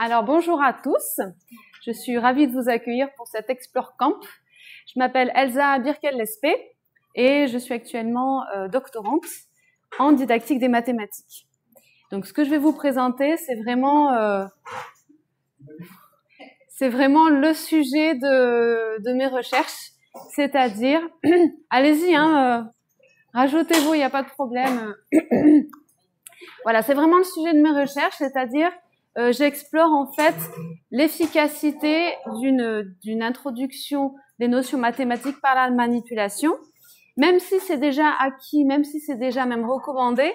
Alors bonjour à tous, je suis ravie de vous accueillir pour cet Explore Camp. Je m'appelle Elsa Birkel-Lespé et je suis actuellement doctorante en didactique des mathématiques. Donc ce que je vais vous présenter, c'est vraiment le sujet de mes recherches, c'est-à-dire, allez-y, rajoutez-vous, il n'y a pas de problème. Voilà, c'est vraiment le sujet de mes recherches, c'est-à-dire j'explore en fait l'efficacité d'une introduction des notions mathématiques par la manipulation, même si c'est déjà acquis, même si c'est déjà même recommandé.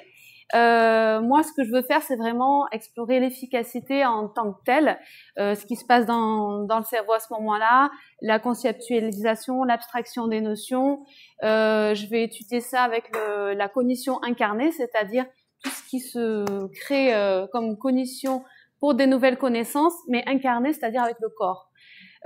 Moi, ce que je veux faire, c'est vraiment explorer l'efficacité en tant que telle, ce qui se passe dans le cerveau à ce moment-là, la conceptualisation, l'abstraction des notions. Je vais étudier ça avec la cognition incarnée, c'est-à-dire tout ce qui se crée comme cognition pour des nouvelles connaissances, mais incarnées, c'est-à-dire avec le corps.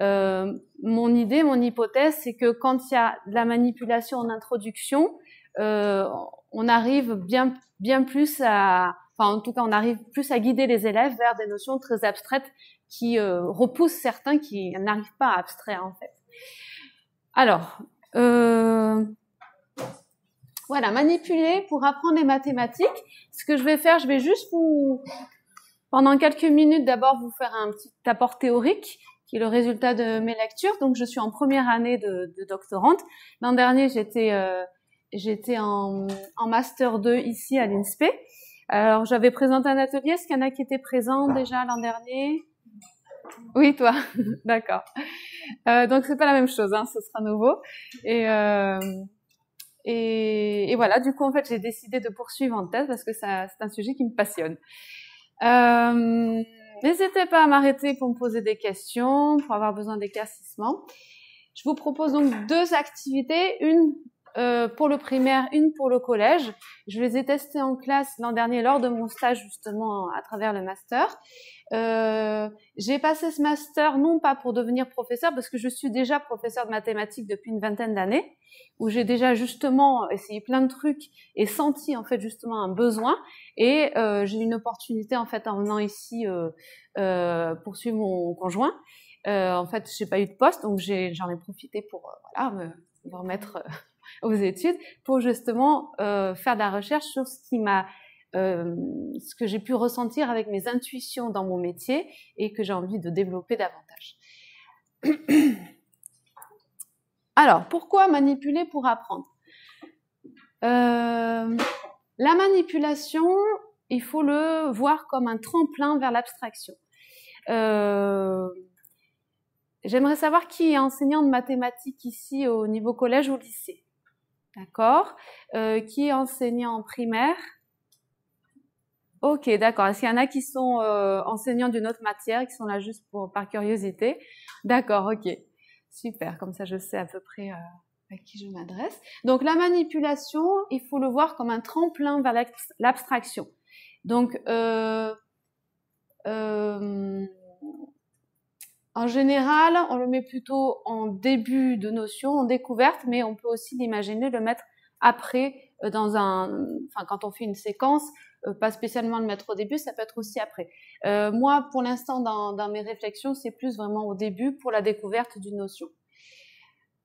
Mon idée, mon hypothèse, c'est que quand il y a de la manipulation en introduction, on arrive bien plus en tout cas, on arrive plus à guider les élèves vers des notions très abstraites qui repoussent certains qui n'arrivent pas à abstraire, en fait. Alors, voilà, manipuler pour apprendre les mathématiques. Ce que je vais faire, je vais juste pendant quelques minutes, d'abord vous faire un petit apport théorique, qui est le résultat de mes lectures. Donc, je suis en première année de doctorante. L'an dernier, j'étais en Master 2 ici à l'INSPE. Alors, j'avais présenté un atelier. Est-ce qu'il y en a qui étaient présents déjà l'an dernier? Oui, toi. D'accord. Donc, c'est pas la même chose, ce sera nouveau. Et voilà, du coup, en fait, j'ai décidé de poursuivre en thèse parce que c'est un sujet qui me passionne. N'hésitez pas à m'arrêter pour me poser des questions, pour avoir besoin d'éclaircissement. Je vous propose donc 2 activités, une pour le primaire, une pour le collège. Je les ai testées en classe l'an dernier lors de mon stage justement à travers le master. J'ai passé ce master non pas pour devenir professeur, parce que je suis déjà professeur de mathématiques depuis une vingtaine d'années, où j'ai déjà justement essayé plein de trucs et senti en fait justement un besoin. Et j'ai eu une opportunité en fait en venant ici poursuivre mon conjoint. En fait, j'ai pas eu de poste, donc j'en ai profité pour me remettre aux études pour justement faire de la recherche sur ce que j'ai pu ressentir avec mes intuitions dans mon métier et que j'ai envie de développer davantage. Alors, pourquoi manipuler pour apprendre? La manipulation, il faut le voir comme un tremplin vers l'abstraction. J'aimerais savoir qui est enseignant de mathématiques ici au niveau collège ou lycée. D'accord. Qui est enseignant en primaire? Ok, d'accord. Est-ce qu'il y en a qui sont enseignants d'une autre matière, qui sont là juste par curiosité? D'accord, ok. Super, comme ça je sais à peu près à qui je m'adresse. Donc la manipulation, il faut le voir comme un tremplin vers l'abstraction. Donc en général, on le met plutôt en début de notion, en découverte, mais on peut aussi l'imaginer le mettre après quand on fait une séquence, pas spécialement le mettre au début, ça peut être aussi après. Moi, pour l'instant, dans mes réflexions, c'est plus vraiment au début pour la découverte d'une notion.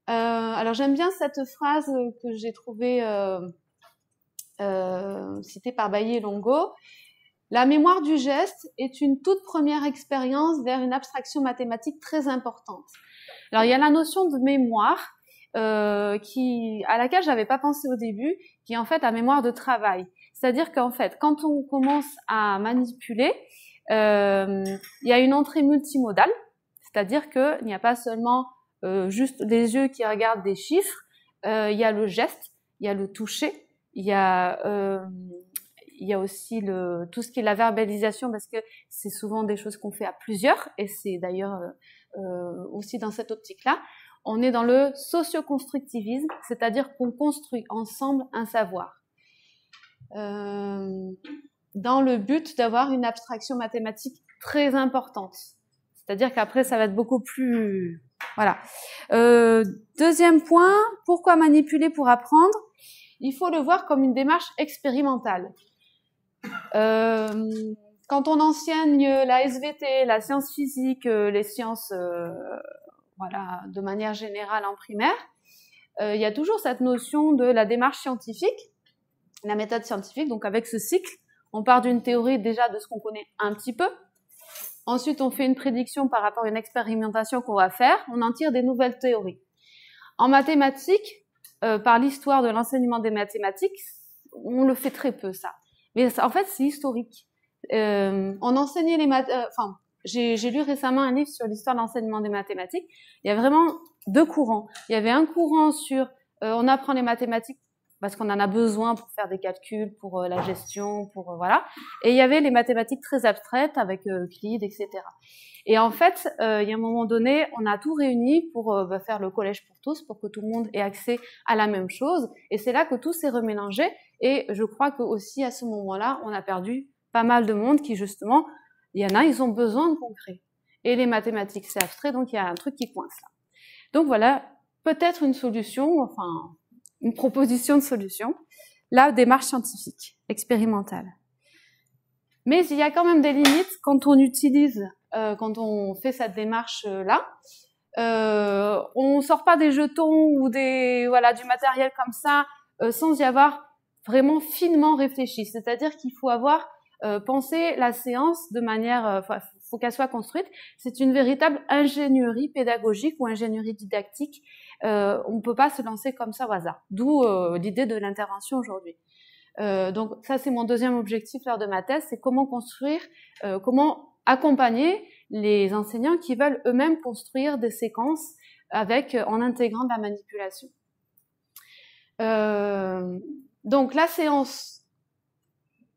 Alors, j'aime bien cette phrase que j'ai trouvée citée par Bailly et Longo. La mémoire du geste est une toute première expérience vers une abstraction mathématique très importante. Alors, il y a la notion de mémoire à laquelle j'avais pas pensé au début, qui est en fait la mémoire de travail. C'est-à-dire qu'en fait, quand on commence à manipuler, il y a une entrée multimodale, c'est-à-dire qu'il n'y a pas seulement juste les yeux qui regardent des chiffres, il y a le geste, il y a le toucher, il y a aussi tout ce qui est la verbalisation, parce que c'est souvent des choses qu'on fait à plusieurs, et c'est d'ailleurs aussi dans cette optique-là. On est dans le socio-constructivisme, c'est-à-dire qu'on construit ensemble un savoir. Dans le but d'avoir une abstraction mathématique très importante. C'est-à-dire qu'après, ça va être beaucoup plus... Voilà. Deuxième point, pourquoi manipuler pour apprendre? Il faut le voir comme une démarche expérimentale. quand on enseigne la SVT, la science physique, les sciences, voilà, de manière générale en primaire, il y a toujours cette notion de la démarche scientifique, la méthode scientifique. Donc avec ce cycle, on part d'une théorie déjà de ce qu'on connaît un petit peu. Ensuite, on fait une prédiction par rapport à une expérimentation qu'on va faire. On en tire des nouvelles théories. En mathématiques, par l'histoire de l'enseignement des mathématiques, on le fait très peu, ça. Mais en fait, c'est historique. On enseignait les maths... j'ai lu récemment un livre sur l'histoire de l'enseignement des mathématiques. Il y a vraiment deux courants. Il y avait un courant sur on apprend les mathématiques parce qu'on en a besoin pour faire des calculs, pour la gestion, pour voilà. Et il y avait les mathématiques très abstraites avec Euclide, etc. Et en fait, il y a un moment donné, on a tout réuni pour faire le collège pour tous, pour que tout le monde ait accès à la même chose. Et c'est là que tout s'est remélangé. Et je crois que aussi à ce moment-là, on a perdu pas mal de monde qui justement, il y en a, ils ont besoin de concret. Et les mathématiques, c'est abstrait, donc il y a un truc qui coince là. Donc voilà, peut-être une solution, enfin une proposition de solution, la démarche scientifique, expérimentale. Mais il y a quand même des limites quand on utilise, quand on fait cette démarche-là. On sort pas des jetons ou du matériel comme ça sans y avoir vraiment finement réfléchi. C'est-à-dire qu'il faut avoir pensé la séance de manière, faut qu'elle soit construite. C'est une véritable ingénierie pédagogique ou ingénierie didactique. On ne peut pas se lancer comme ça au hasard. D'où l'idée de l'intervention aujourd'hui. Donc ça, c'est mon deuxième objectif lors de ma thèse, c'est comment construire, comment accompagner les enseignants qui veulent eux-mêmes construire des séquences en intégrant de la manipulation. Donc la séance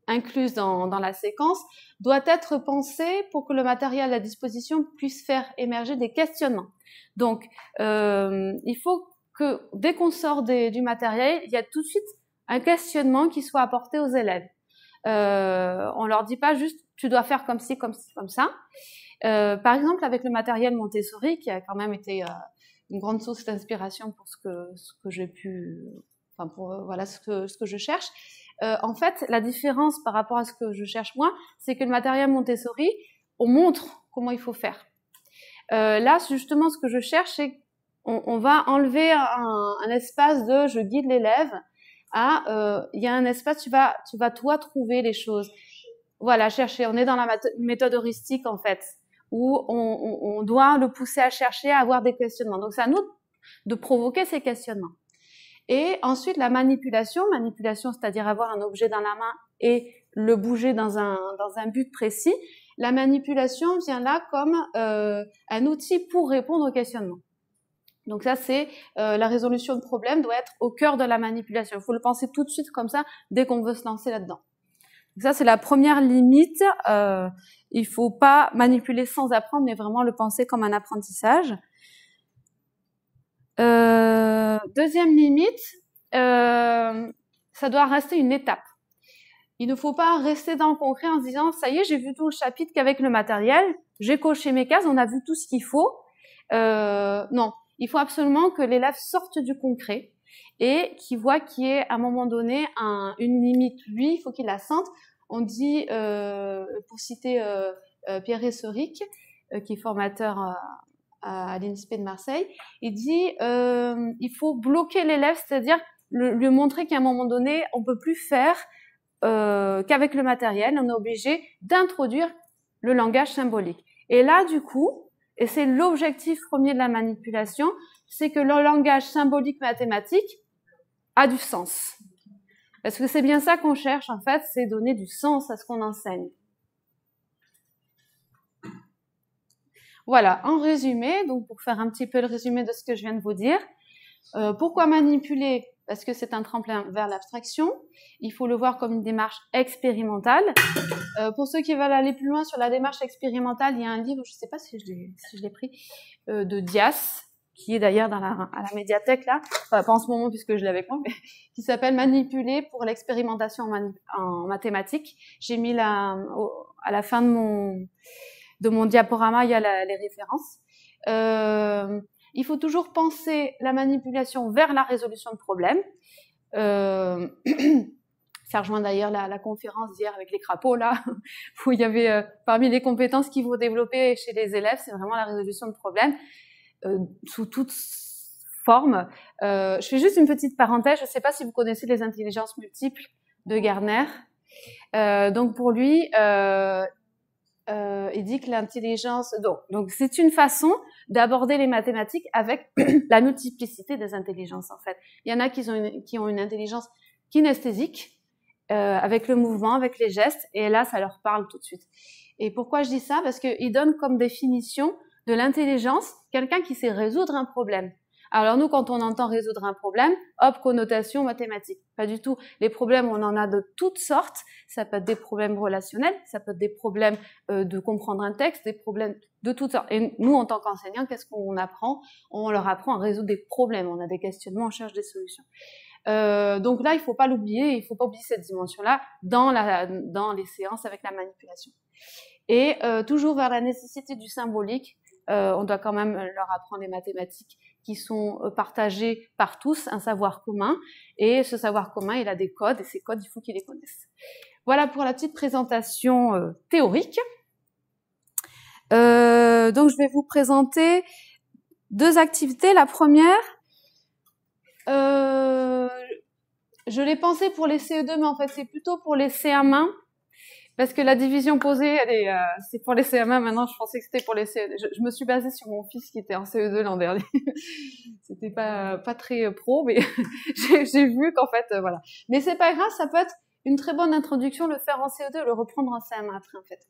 incluse dans la séquence doit être pensée pour que le matériel à disposition puisse faire émerger des questionnements. Donc il faut que dès qu'on sort du matériel, il y a tout de suite un questionnement qui soit apporté aux élèves. On leur dit pas juste tu dois faire comme ci, comme ci, comme ça. Par exemple, avec le matériel Montessori, qui a quand même été une grande source d'inspiration pour ce que j'ai pu, enfin pour voilà ce que je cherche. En fait, la différence par rapport à ce que je cherche moi, c'est que le matériel Montessori, on montre comment il faut faire. Là, justement, ce que je cherche, c'est on va enlever un espace de je guide l'élève. Il y a un espace, tu vas toi trouver les choses. Voilà, chercher. On est dans la méthode heuristique en fait, où on doit le pousser à chercher, à avoir des questionnements. Donc c'est à nous de provoquer ces questionnements. Et ensuite la manipulation, c'est-à-dire avoir un objet dans la main et le bouger dans un but précis. La manipulation vient là comme un outil pour répondre aux questionnements. Donc ça, c'est la résolution de problèmes doit être au cœur de la manipulation. Il faut le penser tout de suite comme ça, dès qu'on veut se lancer là-dedans. Donc ça, c'est la première limite. Il faut pas manipuler sans apprendre, mais vraiment le penser comme un apprentissage. Deuxième limite, ça doit rester une étape. Il ne faut pas rester dans le concret en se disant « ça y est, j'ai vu tout le chapitre qu'avec le matériel, j'ai coché mes cases, on a vu tout ce qu'il faut ». Non. Il faut absolument que l'élève sorte du concret et qu'il voit qu'il y ait à un moment donné une limite. Lui, il faut qu'il la sente. On dit, pour citer Pierre Esseric, qui est formateur à l'INSPE de Marseille, il dit il faut bloquer l'élève, c'est-à-dire lui montrer qu'à un moment donné, on peut plus faire qu'avec le matériel, on est obligé d'introduire le langage symbolique. Et là, du coup, et c'est l'objectif premier de la manipulation, c'est que le langage symbolique mathématique a du sens. Parce que c'est bien ça qu'on cherche, en fait, c'est donner du sens à ce qu'on enseigne. Voilà, en résumé, donc pour faire un petit peu le résumé de ce que je viens de vous dire, pourquoi manipuler? Parce que c'est un tremplin vers l'abstraction. Il faut le voir comme une démarche expérimentale. Pour ceux qui veulent aller plus loin sur la démarche expérimentale, il y a un livre, je ne sais pas si je l'ai pris, de Dias, qui est d'ailleurs à la médiathèque là, enfin, pas en ce moment puisque je l'ai avec moi, mais qui s'appelle Manipuler pour l'expérimentation en mathématiques. J'ai mis à la fin de mon diaporama, il y a les références. Il faut toujours penser la manipulation vers la résolution de problèmes. Ça rejoint d'ailleurs la conférence d'hier avec les crapauds, là, où il y avait parmi les compétences qu'il faut développer chez les élèves, c'est vraiment la résolution de problèmes sous toutes formes. Je fais juste une petite parenthèse, je ne sais pas si vous connaissez les intelligences multiples de Gardner. Donc pour lui, il dit que l'intelligence... Donc c'est une façon d'aborder les mathématiques avec la multiplicité des intelligences, en fait. Il y en a qui ont une intelligence kinesthésique, avec le mouvement, avec les gestes, et là, ça leur parle tout de suite. Et pourquoi je dis ça? Parce qu'il donne comme définition de l'intelligence quelqu'un qui sait résoudre un problème. Alors nous, quand on entend résoudre un problème, hop, connotation mathématique. Pas du tout. Les problèmes, on en a de toutes sortes. Ça peut être des problèmes relationnels, ça peut être des problèmes de comprendre un texte, des problèmes de toutes sortes. Et nous, en tant qu'enseignants, qu'est-ce qu'on apprend? On leur apprend à résoudre des problèmes. On a des questionnements, on cherche des solutions. Donc là, il faut pas l'oublier, il faut pas oublier cette dimension-là dans les séances avec la manipulation. Et toujours vers la nécessité du symbolique, on doit quand même leur apprendre les mathématiques qui sont partagées par tous, un savoir commun, et ce savoir commun, il a des codes, et ces codes, il faut qu'ils les connaissent. Voilà pour la petite présentation théorique. Donc je vais vous présenter 2 activités. La première, je l'ai pensé pour les CE2, mais en fait c'est plutôt pour les CM1, parce que la division posée, c'est pour les CM1. Maintenant, je pensais que c'était pour les CE2. Je me suis basée sur mon fils qui était en CE2 l'an dernier. C'était pas très pro, mais j'ai vu qu'en fait, voilà. Mais c'est pas grave, ça peut être une très bonne introduction, le faire en CE2, le reprendre en CM1 après, en fait.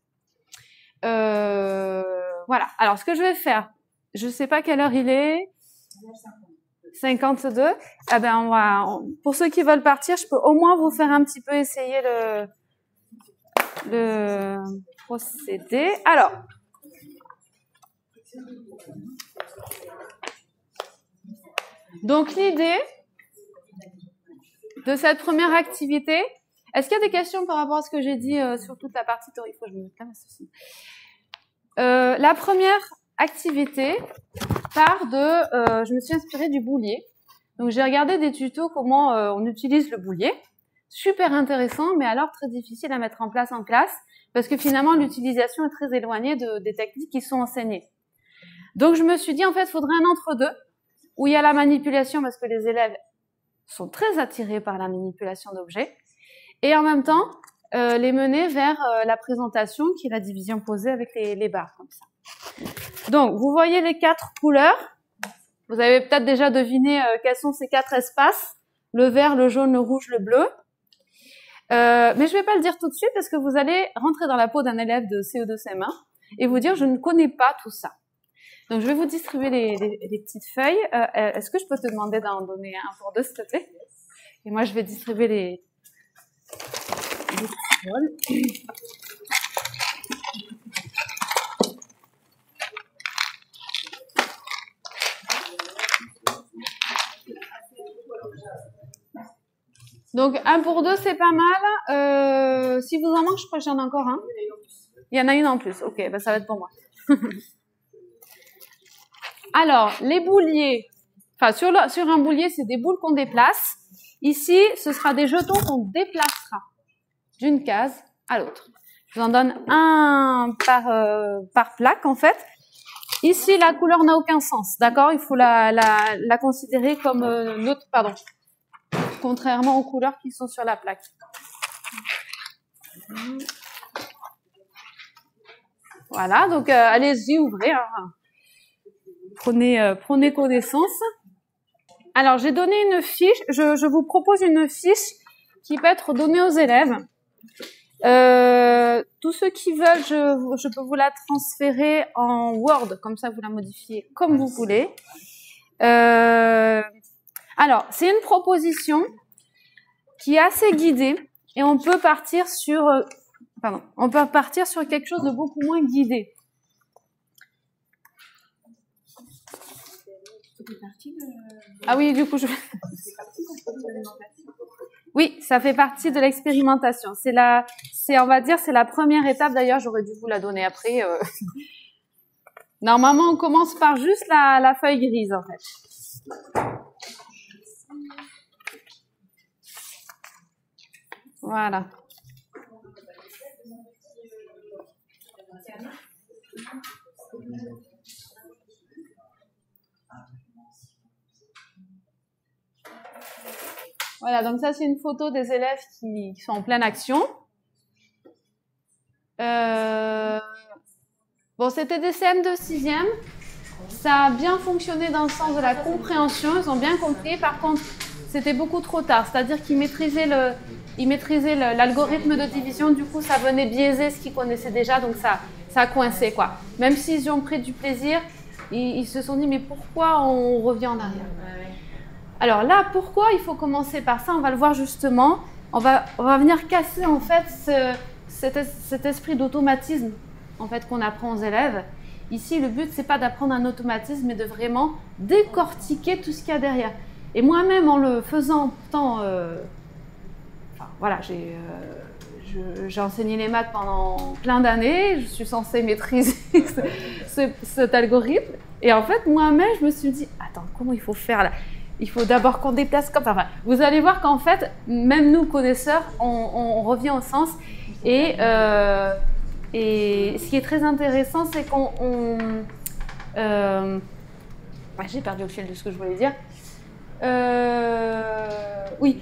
Voilà. Alors, ce que je vais faire, je sais pas quelle heure il est. 52. Ah ben, pour ceux qui veulent partir, je peux au moins vous faire un petit peu essayer le procédé. Alors, donc l'idée de cette première activité, est-ce qu'il y a des questions par rapport à ce que j'ai dit sur toute la partie théorique? Il faut que je me mette là, ceci. La première activité part de, je me suis inspirée du boulier. Donc j'ai regardé des tutos comment on utilise le boulier. Super intéressant, mais alors très difficile à mettre en place en classe, parce que finalement l'utilisation est très éloignée des techniques qui sont enseignées. Donc je me suis dit, en fait, il faudrait un entre-deux, où il y a la manipulation, parce que les élèves sont très attirés par la manipulation d'objets, et en même temps, les mener vers la présentation, qui est la division posée avec les barres, comme ça. Donc, vous voyez les 4 couleurs. Vous avez peut-être déjà deviné quels sont ces 4 espaces. Le vert, le jaune, le rouge, le bleu. Mais je vais pas le dire tout de suite parce que vous allez rentrer dans la peau d'un élève de CE2 CM1 et vous dire je ne connais pas tout ça. Donc je vais vous distribuer les petites feuilles. Est-ce que je peux te demander d'en donner un pour 2 s'il te plaît? Et moi je vais distribuer les Donc, 1 pour 2, c'est pas mal. Si vous en manquez, je crois que j'en ai encore un. Il y en a une en plus. Ok, ben ça va être pour moi. Alors, les bouliers. Enfin, sur un boulier, c'est des boules qu'on déplace. Ici, ce sera des jetons qu'on déplacera d'une case à l'autre. Je vous en donne un par plaque, en fait. Ici, la couleur n'a aucun sens, d'accord? Il faut la considérer comme neutre, pardon. Contrairement aux couleurs qui sont sur la plaque. Voilà, donc allez-y, ouvrez. Hein. Prenez connaissance. Alors, j'ai donné une fiche. Je vous propose une fiche qui peut être donnée aux élèves. Tous ceux qui veulent, je peux vous la transférer en Word, comme ça vous la modifiez comme vous voulez. Alors, c'est une proposition qui est assez guidée et on peut partir sur, quelque chose de beaucoup moins guidé. Ah oui, du coup, oui, ça fait partie de l'expérimentation. On va dire, c'est la première étape. D'ailleurs, j'aurais dû vous la donner après. Normalement, on commence par juste la feuille grise, en fait. Voilà. Voilà, donc ça c'est une photo des élèves qui sont en pleine action. Bon, c'était des CM de 6e. Ça a bien fonctionné dans le sens de la compréhension, ils ont bien compris. Par contre, c'était beaucoup trop tard, c'est-à-dire qu'ils maîtrisaient l'algorithme de division, du coup ça venait biaiser ce qu'ils connaissaient déjà, donc ça a coincé quoi. Même s'ils y ont pris du plaisir, ils se sont dit mais pourquoi on revient en arrière? Alors là, pourquoi il faut commencer par ça? On va le voir justement. On va venir casser en fait cet esprit d'automatisme en fait qu'on apprend aux élèves. Ici, le but c'est pas d'apprendre un automatisme, mais de vraiment décortiquer tout ce qu'il y a derrière. Et moi-même, en le faisant, pourtant, voilà, j'ai enseigné les maths pendant plein d'années. Je suis censée maîtriser cet algorithme. Et en fait, moi-même, je me suis dit, attends, comment il faut faire là? Il faut d'abord qu'on déplace comme ça. Enfin, vous allez voir qu'en fait, même nous, connaisseurs, on revient au sens. Et ce qui est très intéressant, c'est qu'on... j'ai perdu le fil de ce que je voulais dire. Oui,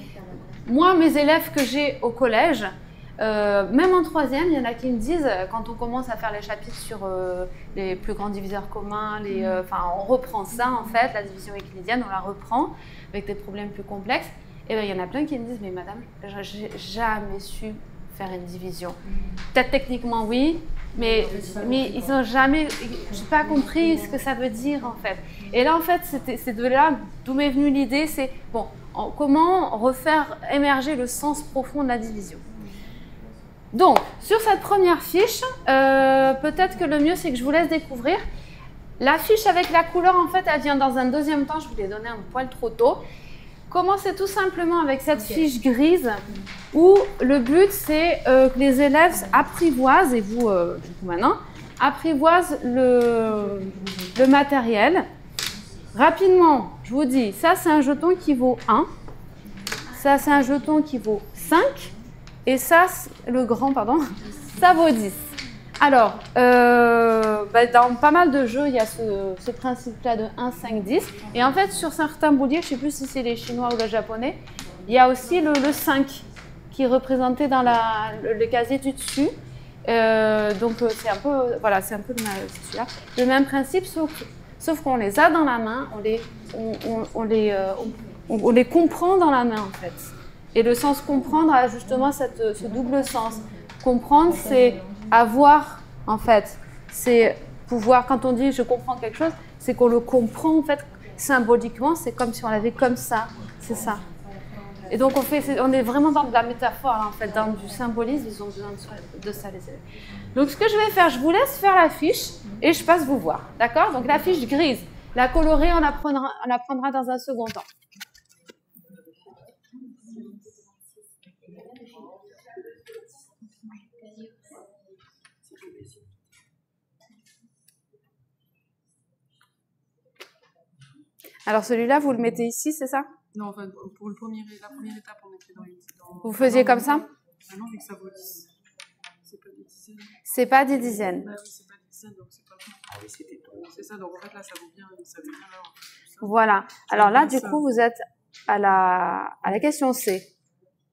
moi, mes élèves que j'ai au collège, même en 3e, il y en a qui me disent, quand on commence à faire les chapitres sur les plus grands diviseurs communs, on reprend ça en fait, la division euclidienne, on la reprend avec des problèmes plus complexes, et bien il y en a plein qui me disent, mais madame, j'ai jamais su faire une division. Peut-être techniquement oui, mais ils n'ont jamais, j'ai pas compris ce que ça veut dire en fait. Et là en fait, c'est de là d'où m'est venue l'idée, c'est bon, comment refaire émerger le sens profond de la division. Donc, sur cette première fiche, peut-être que le mieux c'est que je vous laisse découvrir. La fiche avec la couleur, en fait, elle vient dans un deuxième temps, je vous l'ai donné un poil trop tôt. Commencez tout simplement avec cette fiche grise où le but c'est que les élèves apprivoisent, et vous, du coup maintenant, apprivoisent le matériel. Rapidement, je vous dis, ça c'est un jeton qui vaut 1, ça c'est un jeton qui vaut 5, et ça, le grand, pardon, ça vaut 10. Alors, dans pas mal de jeux, il y a ce principe-là de 1, 5, 10. Et en fait, sur certains bouliers, je ne sais plus si c'est les chinois ou les japonais, il y a aussi le 5 qui est représenté dans le casier du dessus. Donc, c'est un peu, voilà, c'est un peu le même principe, sauf qu'on les a dans la main, on les comprend dans la main, en fait. Et le sens comprendre a justement ce double sens. Comprendre, c'est avoir, en fait, c'est pouvoir, quand on dit je comprends quelque chose, c'est qu'on le comprend, en fait, symboliquement, c'est comme si on l'avait comme ça, c'est ça. Et donc on est vraiment dans de la métaphore, en fait, dans du symbolisme, ils ont besoin de ça, les élèves. Donc ce que je vais faire, je vous laisse faire la fiche et je passe vous voir, d'accord? Donc la fiche grise, la colorée, on apprendra dans un second temps. Alors celui-là, vous le mettez ici, c'est ça? Non, enfin, pour la première étape, on mettait dans... Vous faisiez comme ça? Ah non, mais que ça vaut 10. C'est pas des dizaines. C'est pas des dizaines. Bah oui, c'est pas des dizaines, donc c'est pas bon. Ah oui, c'était trop. C'est ça, donc en fait, là, ça vaut bien l'heure. Voilà. Alors là, du coup, vous êtes à la question C.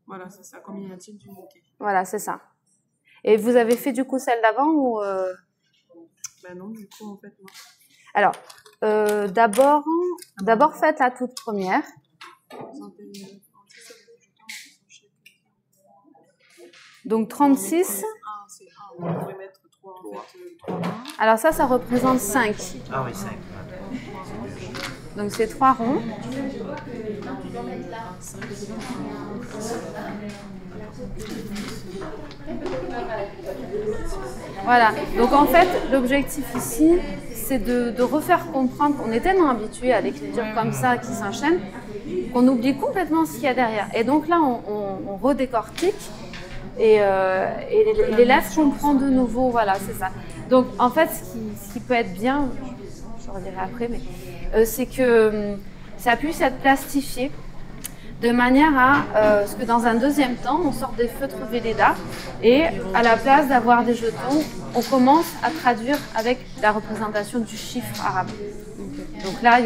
Voilà, c'est ça. Combien y a-t-il d'unités? Voilà, c'est ça. Et vous avez fait du coup celle d'avant ou Bah non, du coup, en fait, non. Alors, d'abord faites la toute première. Donc 36. On pourrait mettre 3 en fait. 3. Alors ça représente 5. Ah oui, 5. Donc c'est 3 ronds. Voilà. Donc en fait, l'objectif ici, c'est de refaire comprendre qu'on est tellement habitué à l'écriture comme ça qui s'enchaîne qu'on oublie complètement ce qu'il y a derrière. Et donc là, on redécortique et l'élève comprend de nouveau. Voilà, c'est ça. Donc en fait, ce qui peut être bien, je redirai après, mais c'est que ça puisse être plastifié. de manière à ce que dans un deuxième temps, on sorte des feutres Velleda et à la place d'avoir des jetons, on commence à traduire avec la représentation du chiffre arabe. Donc là,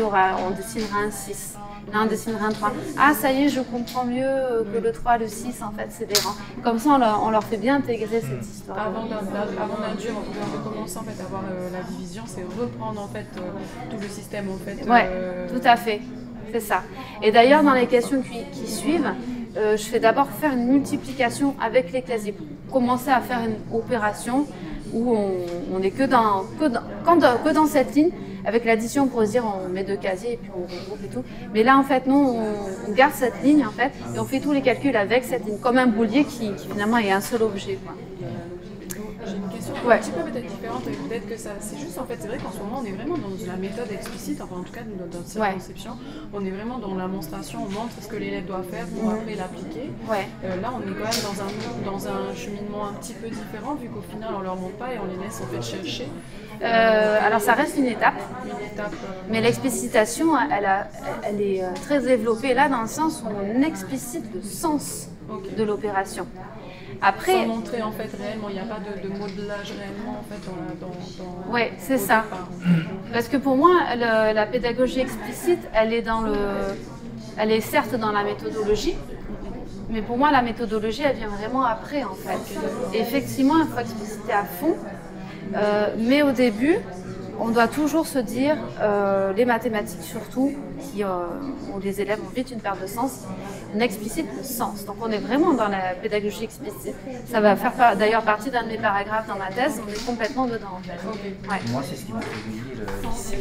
on dessinera un 6. Là, on dessinera un 3. Ah, ça y est, je comprends mieux que le 3, le 6, en fait, c'est des rangs. Comme ça, on leur fait bien intégrer cette histoire. Avant d'induire, on peut commencer en fait, à voir la division, c'est reprendre en fait tout le système en fait. Ouais, tout à fait, c'est ça. Et d'ailleurs, dans les questions qui suivent, je fais d'abord faire une multiplication avec les casiers. Commencer à faire une opération où on n'est que dans cette ligne. Avec l'addition, on pourrait se dire on met 2 casiers et puis on regroupe et tout. Mais là, en fait, non, on garde cette ligne en fait et on fait tous les calculs avec cette ligne, comme un boulier qui finalement est un seul objet, quoi. J'ai une question un petit peu peut-être différente, peut-être que ça, c'est juste en fait, c'est vrai qu'en ce moment on est vraiment dans la méthode explicite, enfin en tout cas dans cette conception, on est vraiment dans la monstration, on montre ce que l'élève doit faire pour après l'appliquer. Là on est quand même dans un cheminement un petit peu différent vu qu'au final on leur montre pas et on les laisse en fait chercher. Alors ça reste une étape, mais l'explicitation elle est très développée là dans le sens où on explicite le sens de l'opération. Après, sans montrer en fait réellement, il n'y a pas de modelage réellement en fait ouais, c'est ça. Parce que pour moi, la pédagogie explicite, elle est certes dans la méthodologie, mais pour moi, la méthodologie, elle vient vraiment après en fait. Et effectivement, il faut expliciter à fond, mais au début, on doit toujours se dire, les mathématiques surtout, où les élèves ont vite une perte de sens, on explicite le sens. Donc on est vraiment dans la pédagogie explicite. Ça va faire d'ailleurs partie d'un de mes paragraphes dans ma thèse, on est complètement dedans en fait. Ouais. Moi c'est ce qui m'a fait venir ici,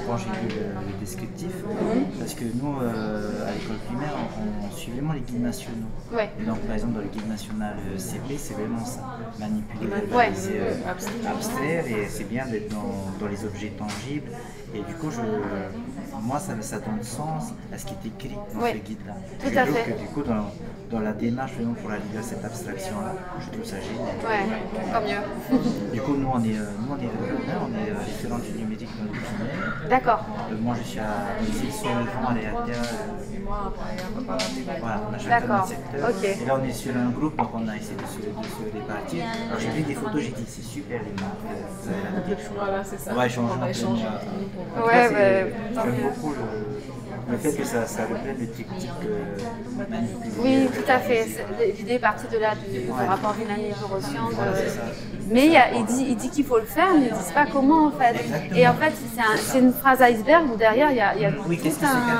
quand j'ai lu le descriptif, parce que nous à l'école primaire on suit vraiment les guides nationaux. Et donc par exemple dans le guide national CP c'est vraiment ça, manipuler, verbaliser, abstraire, et c'est bien d'être dans les objets tangibles. Et du coup, moi, ça donne sens à ce qui est écrit dans ce guide-là. Tout à fait. Que du coup, dans la démarche vraiment pour arriver à cette abstraction-là, je trouve ça génial. Ouais, tant mieux. Du coup, nous, on est référents du numérique dans le primaire. D'accord. Moi, je suis sur le vent aléatoire. Voilà, on a chacun notre secteur. Et là, on est sur un groupe, donc on a essayé de se répartir. Alors, j'ai pris des photos, j'ai dit, c'est super les marques, vous avez la tête. Voilà, c'est ça. On va échanger. J'aime beaucoup le fait que ça reprenne le triptyque manipulé. Oui, tout à fait. L'idée est partie de là, du rapport dynamique-neurosciences. Mais il dit qu'il faut le faire, mais il ne dit pas comment en fait. Et en fait, c'est une phrase iceberg où derrière, il y a tout un...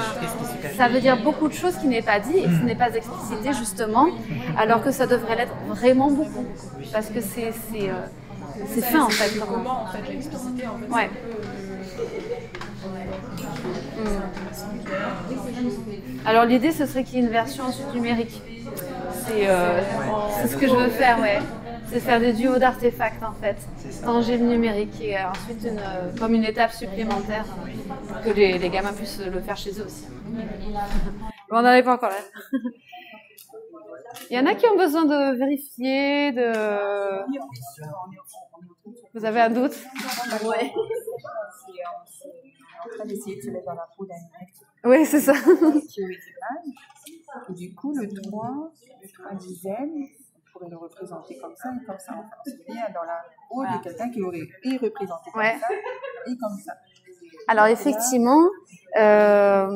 Ça veut dire beaucoup de choses qui n'est pas dit et qui n'est pas explicité justement, alors que ça devrait l'être vraiment beaucoup. Parce que c'est fin en fait. Comment en fait l'expliciter en fait. Ouais. Alors l'idée ce serait qu'il y ait une version ensuite numérique. C'est ce que je veux faire, ouais. C'est faire des duos d'artefacts en fait, tangibles numériques et ensuite comme une étape supplémentaire pour que les gamins puissent le faire chez eux aussi. On n'en est pas encore là. Il y en a qui ont besoin de vérifier, Vous avez un doute? Ouais. En train d'essayer de se mettre dans la peau d'un mec. Oui, c'est ça. Et du coup, le 3 dizaine, on pourrait le représenter comme ça, et comme ça, on se vient dans la peau de quelqu'un qui aurait pu représenter comme ça, et comme ça. Alors, effectivement, là,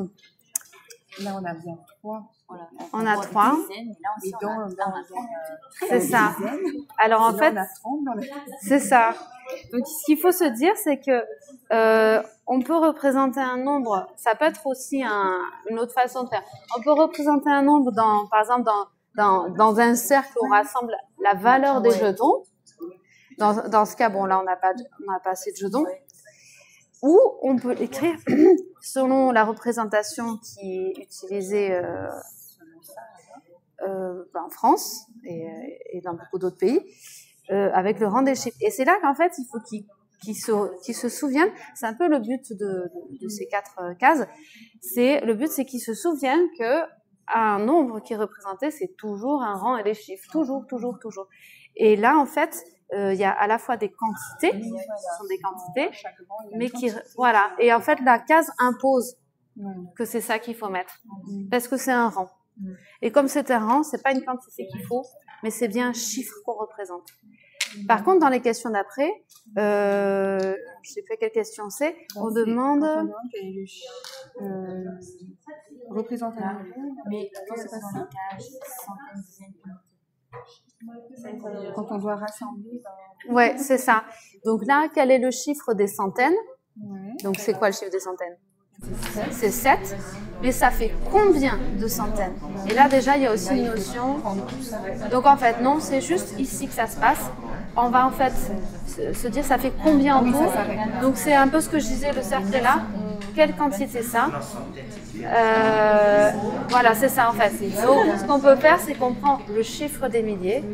on a bien 3. Voilà. On a 3. Et c'est ça. Alors, en fait, c'est ça. Donc, ce qu'il faut se dire, c'est que on peut représenter un nombre. Ça peut être aussi une autre façon de faire. On peut représenter un nombre, par exemple, dans un cercle où on rassemble la valeur des jetons. Dans ce cas, bon, là, on n'a pas assez de jetons. Ou on peut écrire selon la représentation qui est utilisée en France et dans beaucoup d'autres pays, avec le rang des chiffres. Et c'est là qu'en fait, il faut qu'ils se souviennent, c'est un peu le but de ces 4 cases, le but c'est qu'ils se souviennent que un nombre qui est représenté, c'est toujours un rang et des chiffres, toujours. Et là, en fait, il y a à la fois des quantités, ce sont des quantités, mais voilà. Et en fait, la case impose que c'est ça qu'il faut mettre, parce que c'est un rang. Et comme c'est un rang, c'est pas une quantité qu'il faut, mais c'est bien un chiffre qu'on représente. Par contre, dans les questions d'après, je sais plus quelle question c'est, on demande quel est le représentant. Mais quand c'est pas dans les cages, centaines, dizaines, quand on doit rassembler. Ouais, c'est ça. Donc là, quel est le chiffre des centaines? Donc c'est quoi le chiffre des centaines? C'est 7. Mais ça fait combien de centaines? Et là déjà, il y a aussi une notion. Donc en fait, non, c'est juste ici que ça se passe. On va en fait se dire ça fait combien en tout. Donc c'est un peu ce que je disais, le cercle est là. Quelle quantité ça? Voilà, c'est ça en fait. Donc ce qu'on peut faire, c'est qu'on prend le chiffre des milliers,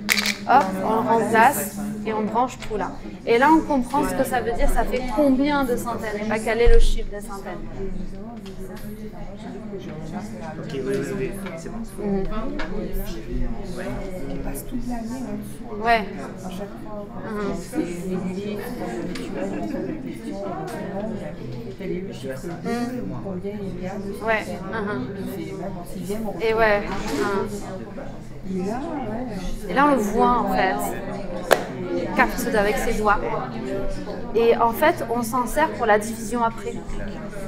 hop, on le remplace et on branche tout là. Et là, on comprend ce que ça veut dire, ça fait combien de centaines, et pas quel est le chiffre des centaines. Ok, oui, c'est bon. On passe toute l'année là-dessus. Ouais. À chaque fois, les milliers, tu vois, il y a des questions, quel est le chiffre combien il y a de Ouais. Et ouais. Et là, on le voit en fait. Il capte avec ses doigts. Et en fait, on s'en sert pour la division après.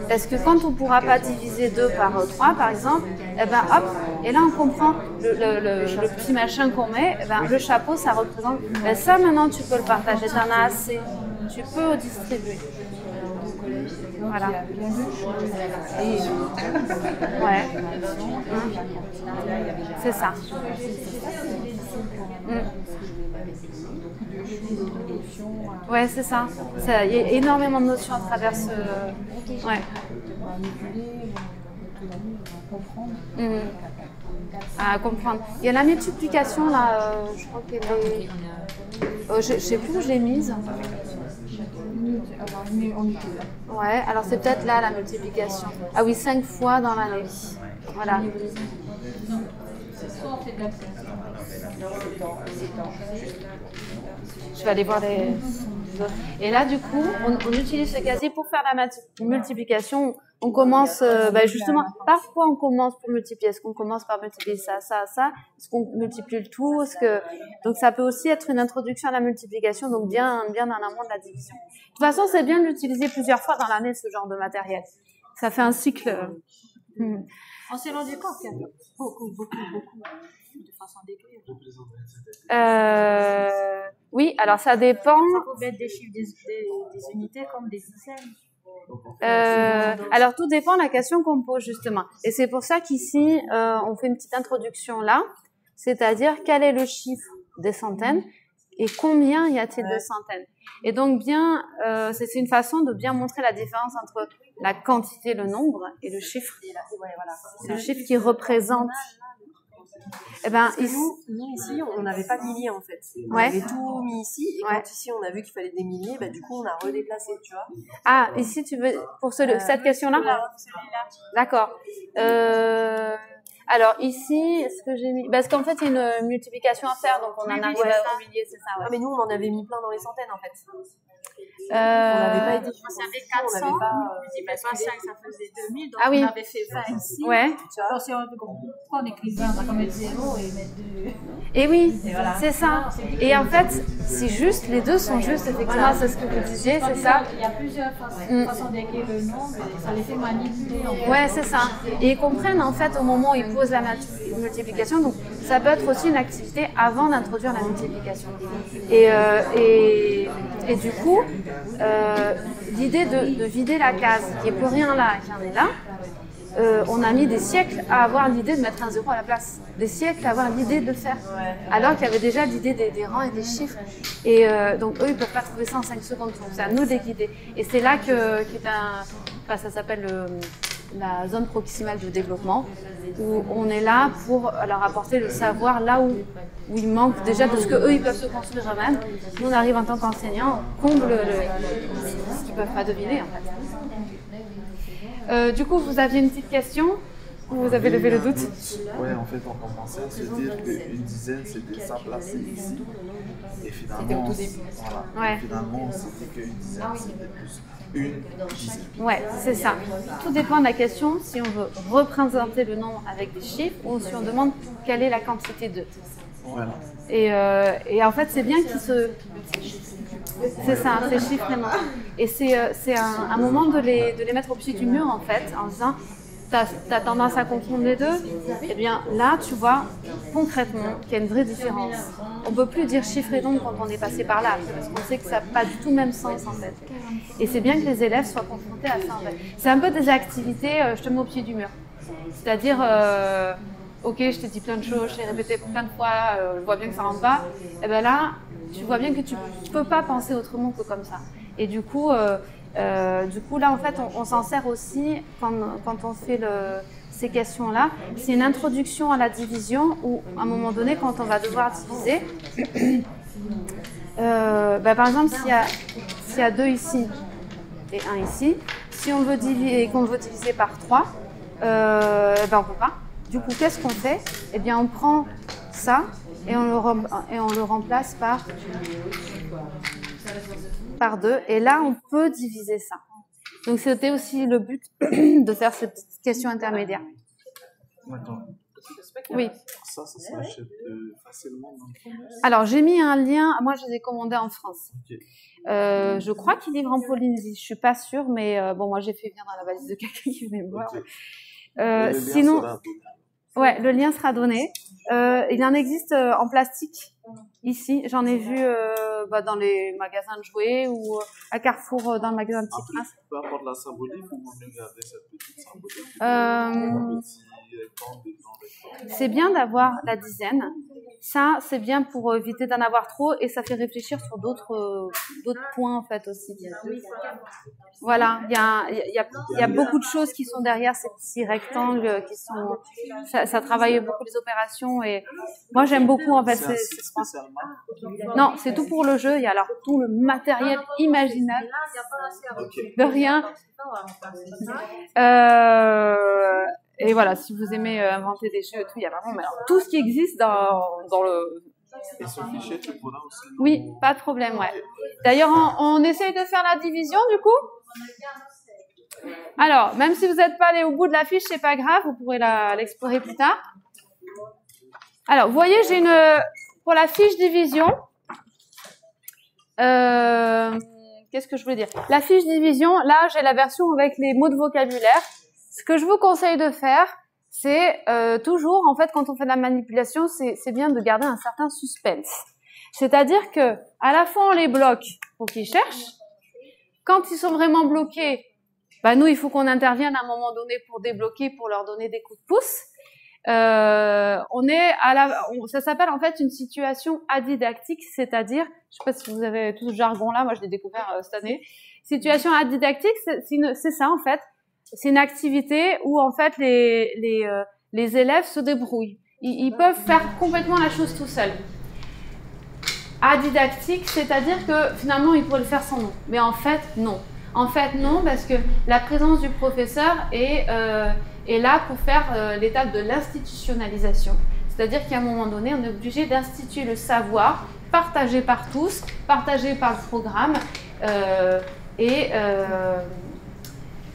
Parce que quand on ne pourra pas diviser 2 par 3, par exemple, eh ben hop, et là on comprend le petit machin qu'on met, eh ben, le chapeau ça représente, ben, ça maintenant tu peux le partager, tu en as assez, tu peux distribuer. Voilà. Ouais. C'est ça. Ouais, c'est ça. Il y a énormément de notions à travers ce. Ouais. À comprendre. Il y a la multiplication là, je crois qu'elle est. Je sais plus où je l'ai mise. Ouais, alors c'est peut-être là la multiplication. Ah oui, 5 fois dans l'année. Voilà. Je vais aller voir les autres. Et là, du coup, on utilise ce casier pour faire la multiplication. On commence, justement, parfois on commence pour multiplier. Est-ce qu'on commence par multiplier ça, ça, ça? Est-ce qu'on multiplie le tout? Donc ça peut aussi être une introduction à la multiplication, donc bien en amont de la division. De toute façon, c'est bien de l'utiliser plusieurs fois dans l'année, ce genre de matériel. Ça fait un cycle. On s'est rendu compte qu'il y a beaucoup de façons d'écrire. Oui, alors ça dépend. Ça peut être des chiffres, des unités comme des dizaines. Alors tout dépend de la question qu'on pose justement. Et c'est pour ça qu'ici, on fait une petite introduction là, c'est-à-dire quel est le chiffre des centaines et combien y a-t-il de centaines. Et donc c'est une façon de bien montrer la différence entre la quantité, le nombre, et le chiffre. C'est le chiffre qui représente. Eh ben, nous, ici, on n'avait pas de milliers en fait. On avait tout mis ici, et quand ici on a vu qu'il fallait des milliers, du coup on a redéplacé, tu vois. Ah, ici tu veux, pour cette question-là? D'accord. Alors ici, est-ce que j'ai mis... Parce qu'en fait, il y a une multiplication à faire, donc on en arrive au millier, c'est ça, ouais. Ah, mais nous, on en avait mis plein dans les centaines en fait. On n'avait pas été avait 400, on n'avait pas multiplié par 5, ça faisait 2000, donc on avait fait 20 ici. Ouais. Donc si on écrivait, on va comme mettre 0 et mettre 2. Et oui, c'est ça. Et en fait, c'est juste, les deux sont justes, effectivement, c'est ce que vous disiez, c'est ça. Il y a plusieurs façons d'écrire le nombre, et ça les fait manipuler. Ouais, c'est ça. Et ils comprennent en fait au moment où ils posent la multiplication, donc ça peut être aussi une activité avant d'introduire la multiplication. Et du coup, l'idée de vider la case, qui n'est plus rien là, qui en est là, on a mis des siècles à avoir l'idée de mettre un 0 à la place, des siècles à avoir l'idée de le faire, alors qu'il y avait déjà l'idée des rangs et des chiffres. Et donc eux, ils ne peuvent pas trouver ça en 5 secondes, donc c'est à nous de les guider. Et c'est là ça s'appelle la zone proximale de développement, où on est là pour leur apporter le savoir là où il manque déjà de ce qu'eux, ils peuvent se construire eux-mêmes. Nous, on arrive en tant qu'enseignants, on comble ce qu'ils ne peuvent pas deviner, en fait. Du coup, vous aviez une petite question? Vous avez levé le doute? Oui, en fait, on commençait à se dire qu'une dizaine, c'était ça placé ici. Et finalement, ouais. Finalement c'était qu'une dizaine, c'était plus une dizaine. Ouais, c'est ça. Tout dépend de la question, si on veut représenter le nombre avec des chiffres ou si on demande quelle est la quantité de. Voilà. Et en fait, c'est bien qu'ils se... C'est ça, c'est chiffres et non. Et c'est un moment de les mettre au pied du mur, en fait, en disant, t'as tendance à confondre les deux. Eh bien, là, tu vois, concrètement, qu'il y a une vraie différence. On ne peut plus dire chiffres et nombres quand on est passé par là, parce qu'on sait que ça n'a pas du tout le même sens, en fait. Et c'est bien que les élèves soient confrontés à ça, en fait. C'est un peu des activités, je te mets au pied du mur. C'est-à-dire... ok, je t'ai dit plein de choses, je t'ai répété plein de fois, je vois bien que ça rentre pas. Et bien là, tu vois bien que tu peux pas penser autrement que comme ça. Et du coup là, en fait, on s'en sert aussi quand on fait ces questions-là. C'est une introduction à la division où, à un moment donné, quand on va devoir diviser, par exemple, s'il y a 2 ici et 1 ici, si on veut diviser, qu'on veut diviser par 3, on ne peut pas. Du coup, qu'est-ce qu'on fait? Eh bien, on prend ça et on le remplace par 2. Et là, on peut diviser ça. Donc, c'était aussi le but de faire cette question intermédiaire. D'accord. Oui. Ça s'achète facilement dans le commerce? Alors, j'ai mis un lien. Moi, je les ai commandés en France. Okay. Je crois qu'ils livrent en Polynésie. Je suis pas sûre, mais bon, moi, j'ai fait venir dans la valise de quelqu'un qui venait me voir. Okay. Sinon... Ouais, le lien sera donné. Il en existe en plastique ici. J'en ai vu dans les magasins de jouets ou à Carrefour dans le magasin de Petit Prince. Peu importe la symbolique, vous pouvez garder cette petite symbolique. C'est bien d'avoir la dizaine. Ça, c'est bien pour éviter d'en avoir trop et ça fait réfléchir sur d'autres points en fait aussi. Voilà, il y a beaucoup de choses qui sont derrière ces petits rectangles qui sont. Ça travaille beaucoup les opérations et moi j'aime beaucoup en fait. Non, c'est tout pour le jeu. Il y a alors tout le matériel imaginable. De rien. Et voilà, si vous aimez inventer des jeux et tout, il y a vraiment tout ce qui existe dans le... Et ce fichier, tu pourras aussi... Oui, pas de problème, ouais. D'ailleurs, on essaye de faire la division, du coup. Alors, même si vous n'êtes pas allé au bout de la fiche, c'est pas grave, vous pourrez l'explorer plus tard. Alors, vous voyez, j'ai pour la fiche division, qu'est-ce que je voulais dire? La fiche division, là, j'ai la version avec les mots de vocabulaire. Ce que je vous conseille de faire, c'est toujours, en fait, quand on fait de la manipulation, c'est bien de garder un certain suspense. C'est-à-dire que à la fois on les bloque pour qu'ils cherchent. Quand ils sont vraiment bloqués, nous, il faut qu'on intervienne à un moment donné pour débloquer, pour leur donner des coups de pouce. Ça s'appelle en fait une situation adidactique, c'est-à-dire, je sais pas si vous avez tout ce jargon-là, moi je l'ai découvert cette année. Situation adidactique, c'est ça en fait. C'est une activité où en fait les élèves se débrouillent. Ils peuvent faire complètement la chose tout seuls. Adidactique, c'est-à-dire que finalement ils pourraient le faire sans nous. Mais en fait non. En fait non, parce que la présence du professeur est là pour faire l'étape de l'institutionnalisation. C'est-à-dire qu'à un moment donné, on est obligé d'instituer le savoir partagé par tous, partagé par le programme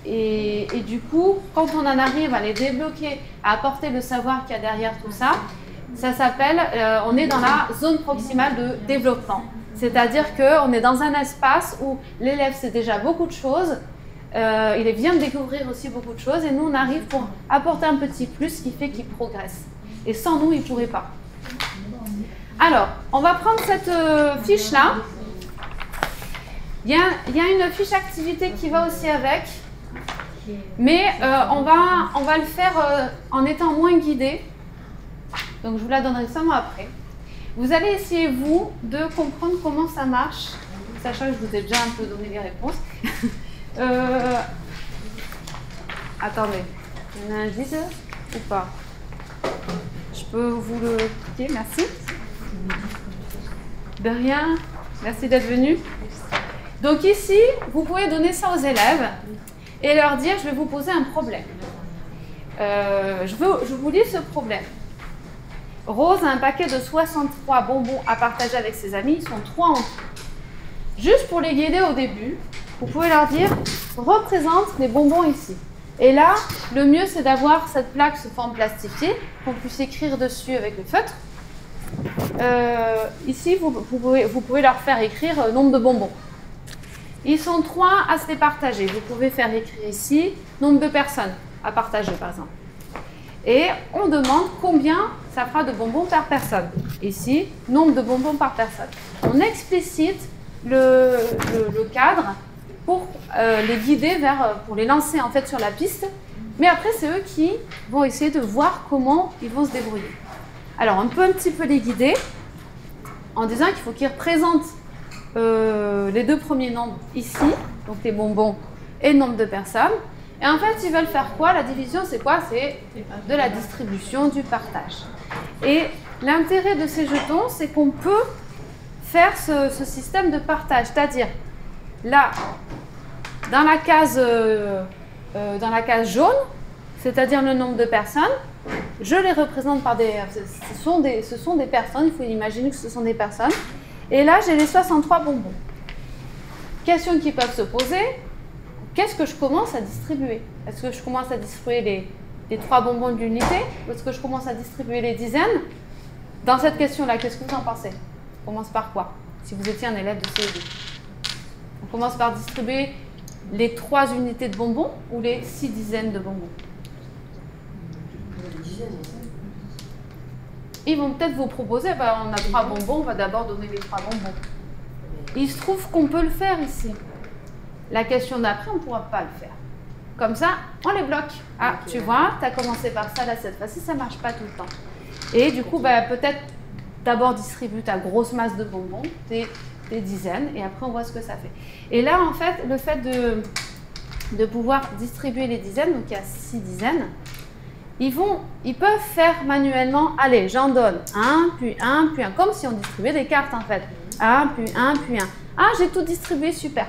et du coup, quand on en arrive à les débloquer, à apporter le savoir qu'il y a derrière tout ça, ça s'appelle, on est dans la zone proximale de développement. C'est-à-dire qu'on est dans un espace où l'élève sait déjà beaucoup de choses, il vient de découvrir aussi beaucoup de choses, et nous on arrive pour apporter un petit plus qui fait qu'il progresse. Et sans nous, il ne pourrait pas. Alors, on va prendre cette fiche-là. Il y a une fiche activité qui va aussi avec. Mais on va le faire en étant moins guidé. Donc je vous la donnerai seulement après. Vous allez essayer, vous, de comprendre comment ça marche, sachant que je vous ai déjà un peu donné les réponses. Attendez, il y en a un vide ou pas? Je peux vous le cliquer, merci. De rien, merci d'être venu. Donc ici, vous pouvez donner ça aux élèves et leur dire, je vais vous poser un problème. Je vous lis ce problème. Rose a un paquet de 63 bonbons à partager avec ses amis. Ils sont 3 en tout. Juste pour les guider au début, vous pouvez leur dire « représente les bonbons ici ». Et là, le mieux, c'est d'avoir cette plaque sous forme plastifiée, qu'on puisse écrire dessus avec le feutre. Ici, vous pouvez leur faire écrire nombre de bonbons. Ils sont 3 à se les partager. Vous pouvez faire écrire ici nombre de personnes à partager, par exemple. Et on demande combien ça fera de bonbons par personne. Ici, nombre de bonbons par personne. On explicite le cadre pour les guider pour les lancer en fait sur la piste. Mais après, c'est eux qui vont essayer de voir comment ils vont se débrouiller. Alors, on peut un petit peu les guider en disant qu'il faut qu'ils représentent les 2 premiers nombres ici, donc les bonbons et le nombre de personnes. Et en fait, ils veulent faire quoi? La division, c'est quoi? C'est de la distribution, du partage. Et l'intérêt de ces jetons, c'est qu'on peut faire ce système de partage. C'est-à-dire, là, dans la case jaune, c'est-à-dire le nombre de personnes, je les représente par des... Ce sont des personnes, il faut imaginer que ce sont des personnes. Et là, j'ai les 63 bonbons. Questions qui peuvent se poser. Qu'est-ce que je commence à distribuer? Est-ce que je commence à distribuer les 3 bonbons de l'unité? Ou est-ce que je commence à distribuer les dizaines? Dans cette question-là, qu'est-ce que vous en pensez? On commence par quoi? Si vous étiez un élève de CE2. On commence par distribuer les 3 unités de bonbons ou les 6 dizaines de bonbons? Ils vont peut-être vous proposer, on a 3 bonbons, on va d'abord donner les 3 bonbons. Il se trouve qu'on peut le faire ici. La question d'après, on ne pourra pas le faire. Comme ça, on les bloque. Ah, tu vois, tu as commencé par ça, là, cette fois-ci, ça ne marche pas tout le temps. Et du coup, peut-être d'abord distribue ta grosse masse de bonbons, tes dizaines, et après, on voit ce que ça fait. Et là, en fait, le fait de pouvoir distribuer les dizaines, donc il y a 6 dizaines, ils peuvent faire manuellement, allez, j'en donne 1, puis 1, puis 1, comme si on distribuait des cartes, en fait. 1, puis 1, puis 1. Ah, j'ai tout distribué, super.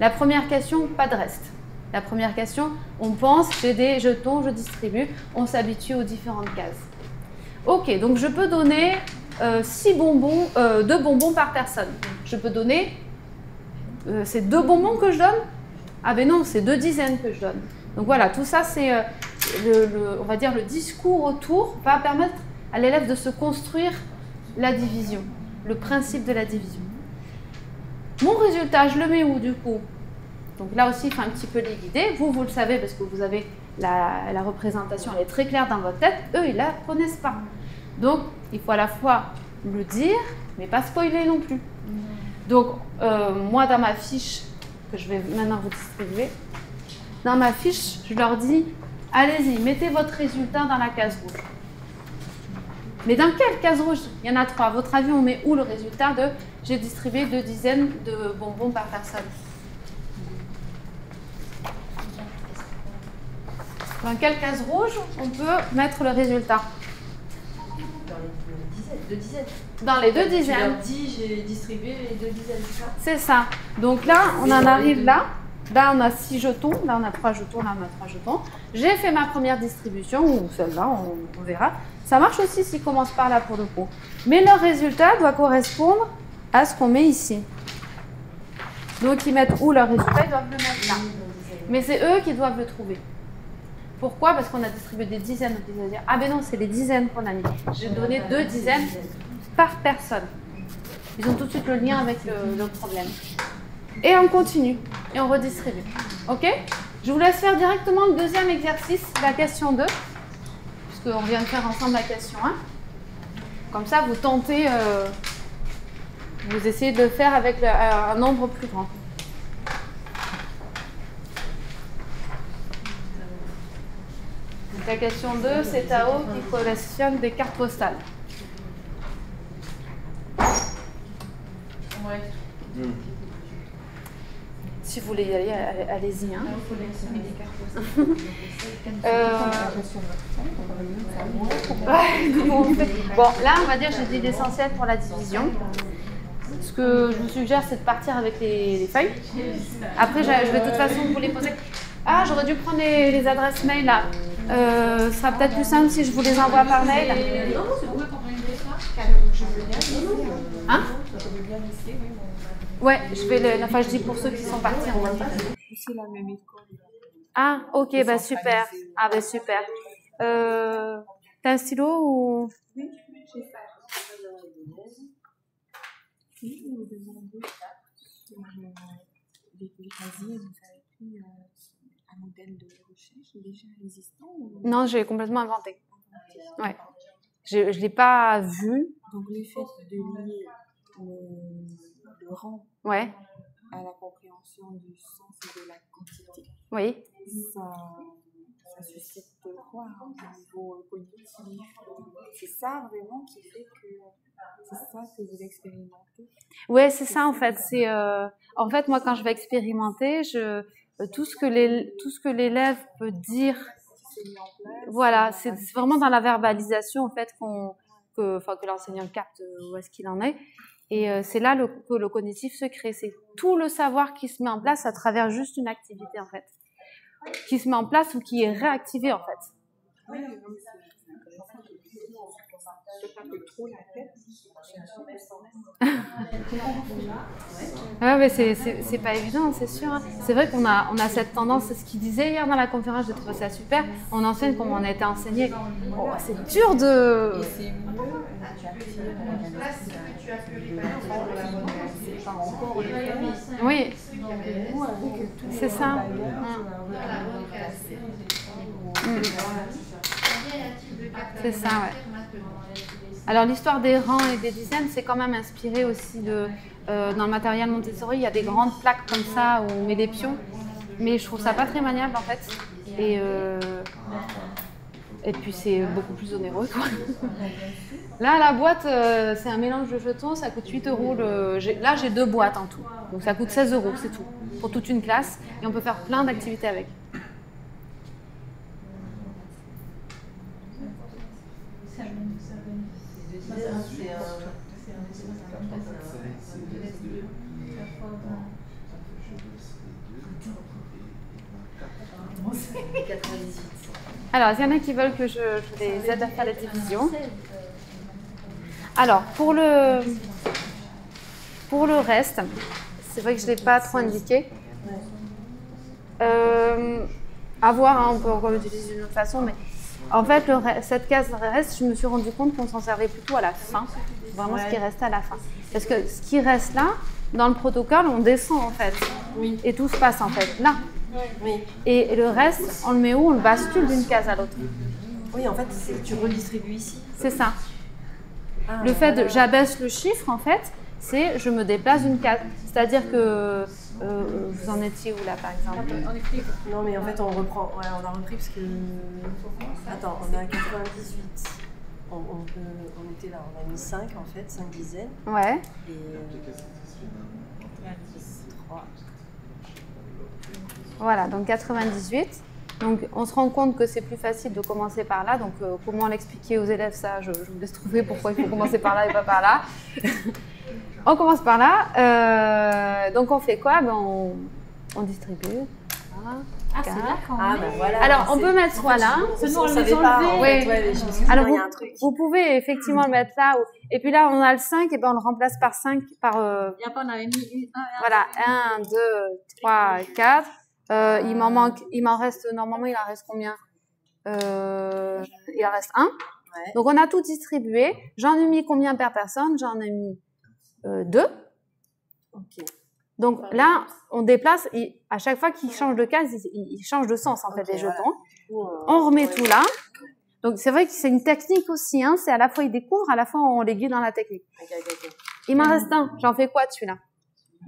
La première question, pas de reste. La première question, on pense, j'ai des jetons, je distribue, on s'habitue aux différentes cases. Ok, donc je peux donner 2 bonbons par personne. Je peux donner, c'est 2 bonbons que je donne? Ah ben non, c'est 2 dizaines que je donne. Donc voilà, tout ça, c'est, on va dire, le discours autour va permettre à l'élève de se construire la division, le principe de la division. Mon résultat, je le mets où du coup? Donc là aussi, il faut un petit peu les guider. Vous le savez parce que vous avez la représentation, elle est très claire dans votre tête. Eux, ils ne la connaissent pas. Donc, il faut à la fois le dire, mais pas spoiler non plus. Donc, moi, dans ma fiche, que je vais maintenant vous distribuer, dans ma fiche, je leur dis, allez-y, mettez votre résultat dans la case rouge. Mais dans quelle case rouge? Il y en a 3. À votre avis, on met où le résultat de j'ai distribué 2 dizaines de bonbons par personne? Dans quelle case rouge on peut mettre le résultat? Dans les 2 dizaines. Dans les 2 dizaines. Tu leur dis, j'ai distribué les 2 dizaines, c'est ça? C'est ça. Donc là, on en arrive là. Là, on a 6 jetons. Là, on a 3 jetons. Là, on a 3 jetons. J'ai fait ma première distribution, ou celle-là, on verra. Ça marche aussi s'ils commencent par là pour le coup. Mais leur résultat doit correspondre à ce qu'on met ici. Donc, ils mettent où leur résultat? Ils doivent le mettre là. Mais c'est eux qui doivent le trouver. Pourquoi? Parce qu'on a distribué des dizaines. Ils vont dire, ah ben non, c'est les dizaines qu'on a mis. J'ai donné 2 dizaines par personne. Ils ont tout de suite le lien avec le problème. Et on continue. Et on redistribue. OK? Je vous laisse faire directement le deuxième exercice, la question 2. Puisqu'on vient de faire ensemble la question 1. Comme ça, vous tentez, vous essayez de le faire avec un nombre plus grand. Donc, la question 2, c'est Tao qui collectionne des cartes postales. Ouais. Si vous voulez y aller, allez-y. Hein. Bon, là, on va dire j'ai dit l'essentiel pour la division. Ce que je vous suggère, c'est de partir avec les feuilles. Après, je vais de toute façon vous les poser. Ah, j'aurais dû prendre les adresses mail là. Ce sera peut-être plus simple si je vous les envoie par mail. Non, c'est bon. Hein? Je veux bien lister, oui. Ouais, je vais enfin, je dis pour ceux qui sont partis en même temps. C'est la même école. Ah, ok, bah super. Ah, bah super. T'as un stylo ou? Oui, j'ai ça. Oui, vous demandez les casiers, vous avez pris un modèle de recherche déjà existant ou... Non, j'ai complètement inventé. Ouais. Je ne l'ai pas vu. Donc, le fait de lier le rang Ouais. à la compréhension du sens et de la quantité, Oui. ça suscite quoi au niveau cognitif? C'est ça vraiment qui fait que c'est ça que vous expérimentez? Ouais, c'est ça en fait. C'est en fait moi quand je vais expérimenter, tout ce que l'élève peut dire, voilà, c'est vraiment dans la verbalisation en fait que l'enseignant capte où est-ce qu'il en est. Et c'est là que le cognitif se crée. C'est tout le savoir qui se met en place à travers juste une activité en fait, qui se met en place ou qui est réactivé en fait. Ouais, mais c'est pas évident, c'est sûr. Hein. C'est vrai qu'on a cette tendance, c'est ce qu'il disait hier dans la conférence, j'ai trouvé ça super. On enseigne comme on a été enseigné. Oh, c'est dur de. Oui, c'est ça. C'est ça, ouais. Alors l'histoire des rangs et des dizaines, c'est quand même inspiré aussi de dans le matériel Montessori, il y a des grandes plaques comme ça où on met des pions, mais je trouve ça pas très maniable en fait. Et puis c'est beaucoup plus onéreux quoi. Là la boîte c'est un mélange de jetons, ça coûte 8 €. Là j'ai 2 boîtes en tout, donc ça coûte 16 €, c'est tout, pour toute une classe, et on peut faire plein d'activités avec. Alors, il y en a qui veulent que je les aide à faire la division. Alors, pour le reste, c'est vrai que je ne l'ai pas trop indiqué. À voir, hein, on peut encore l'utiliser d'une autre façon, mais en fait, cette case reste, je me suis rendu compte qu'on s'en servait plutôt à la fin, vraiment ce qui restait à la fin. Parce que ce qui reste là, dans le protocole, on descend en fait, oui. Et tout se passe en fait là. Oui. Et le reste, on le met où? On le bascule d'une case à l'autre. Oui, en fait, tu redistribues ici. C'est ça. Ah, le fait de j'abaisse le chiffre, en fait, c'est je me déplace d'une case. C'est-à-dire que vous en étiez où là, par exemple? Non, mais en fait, on reprend. Ouais, on a repris parce que. Attends, on est à 98. On était là, on a mis 5 en fait, 5 dizaines. Ouais. Et 3. Voilà, donc 98. Donc on se rend compte que c'est plus facile de commencer par là. Donc comment l'expliquer aux élèves, ça, je vous laisse trouver pourquoi il faut commencer par là et pas par là. On commence par là. Donc on fait quoi? Ben, on distribue. Ah, c'est là quand ben voilà. Alors on peut mettre soit là. On savait pas. Ouais. Alors vous pouvez effectivement le mettre là. Et puis là on a le 5 et ben on le remplace par 5 par. Et après on avait mis 1. Voilà, 1, 2, 3, 4. Il m'en reste, normalement, il en reste combien? Il en reste 1. Ouais. Donc, on a tout distribué. J'en ai mis combien par personne? J'en ai mis 2. Okay. Donc, là, on déplace. À chaque fois qu'il change de case, il change de sens, en fait, les jetons. On remet tout là. Donc, c'est vrai que c'est une technique aussi. Hein. C'est à la fois, ils découvrent, à la fois, on les guide dans la technique. Il m'en reste 1. J'en fais quoi, celui-là?